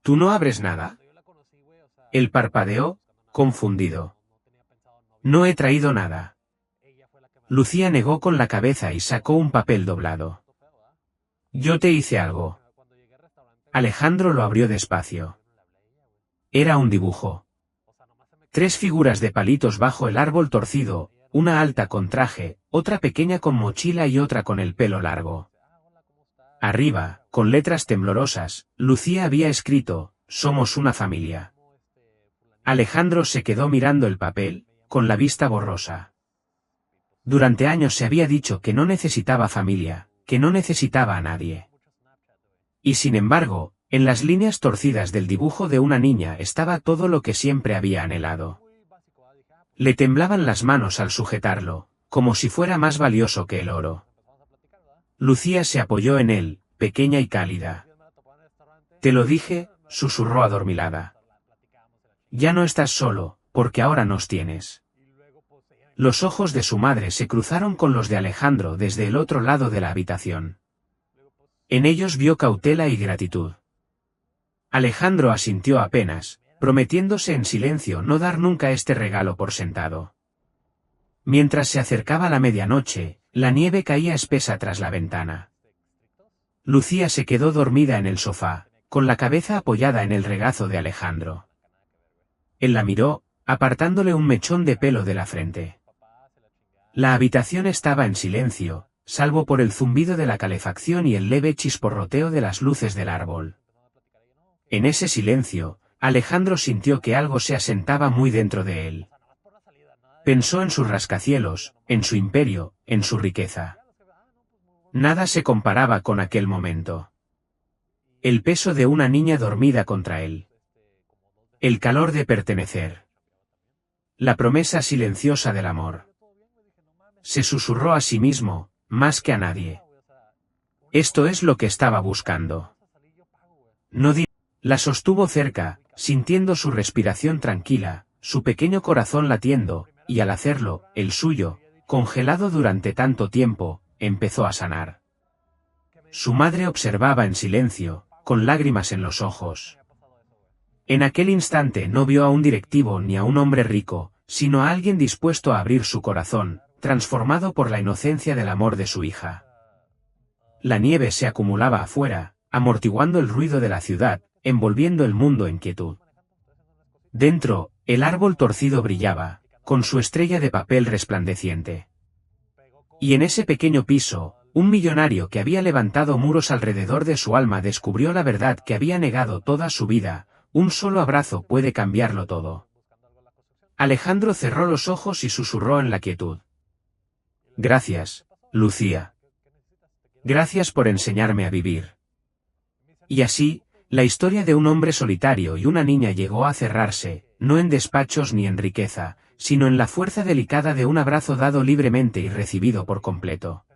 ¿Tú no abres nada? Él parpadeó, confundido. No he traído nada. Lucía negó con la cabeza y sacó un papel doblado. Yo te hice algo. Alejandro lo abrió despacio. Era un dibujo. 3 figuras de palitos bajo el árbol torcido, una alta con traje, otra pequeña con mochila y otra con el pelo largo. Arriba, con letras temblorosas, Lucía había escrito, «Somos una familia». Alejandro se quedó mirando el papel, con la vista borrosa. Durante años se había dicho que no necesitaba familia, que no necesitaba a nadie. Y sin embargo, en las líneas torcidas del dibujo de una niña estaba todo lo que siempre había anhelado. Le temblaban las manos al sujetarlo, como si fuera más valioso que el oro. Lucía se apoyó en él, pequeña y cálida. «Te lo dije», susurró adormilada. «Ya no estás solo, porque ahora nos tienes». Los ojos de su madre se cruzaron con los de Alejandro desde el otro lado de la habitación. En ellos vio cautela y gratitud. Alejandro asintió apenas, prometiéndose en silencio no dar nunca este regalo por sentado. Mientras se acercaba la medianoche, la nieve caía espesa tras la ventana. Lucía se quedó dormida en el sofá, con la cabeza apoyada en el regazo de Alejandro. Él la miró, apartándole un mechón de pelo de la frente. La habitación estaba en silencio, salvo por el zumbido de la calefacción y el leve chisporroteo de las luces del árbol. En ese silencio, Alejandro sintió que algo se asentaba muy dentro de él. Pensó en sus rascacielos, en su imperio, en su riqueza. Nada se comparaba con aquel momento. El peso de una niña dormida contra él. El calor de pertenecer. La promesa silenciosa del amor. Se susurró a sí mismo, más que a nadie. Esto es lo que estaba buscando. No di. La sostuvo cerca, sintiendo su respiración tranquila, su pequeño corazón latiendo, y al hacerlo, el suyo, congelado durante tanto tiempo, empezó a sanar. Su madre observaba en silencio, con lágrimas en los ojos. En aquel instante no vio a un directivo ni a un hombre rico, sino a alguien dispuesto a abrir su corazón, transformado por la inocencia del amor de su hija. La nieve se acumulaba afuera, amortiguando el ruido de la ciudad, envolviendo el mundo en quietud. Dentro, el árbol torcido brillaba, con su estrella de papel resplandeciente. Y en ese pequeño piso, un millonario que había levantado muros alrededor de su alma descubrió la verdad que había negado toda su vida: un solo abrazo puede cambiarlo todo. Alejandro cerró los ojos y susurró en la quietud: «Gracias, Lucía. Gracias por enseñarme a vivir». Y así, la historia de un hombre solitario y una niña llegó a cerrarse, no en despachos ni en riqueza, sino en la fuerza delicada de un abrazo dado libremente y recibido por completo.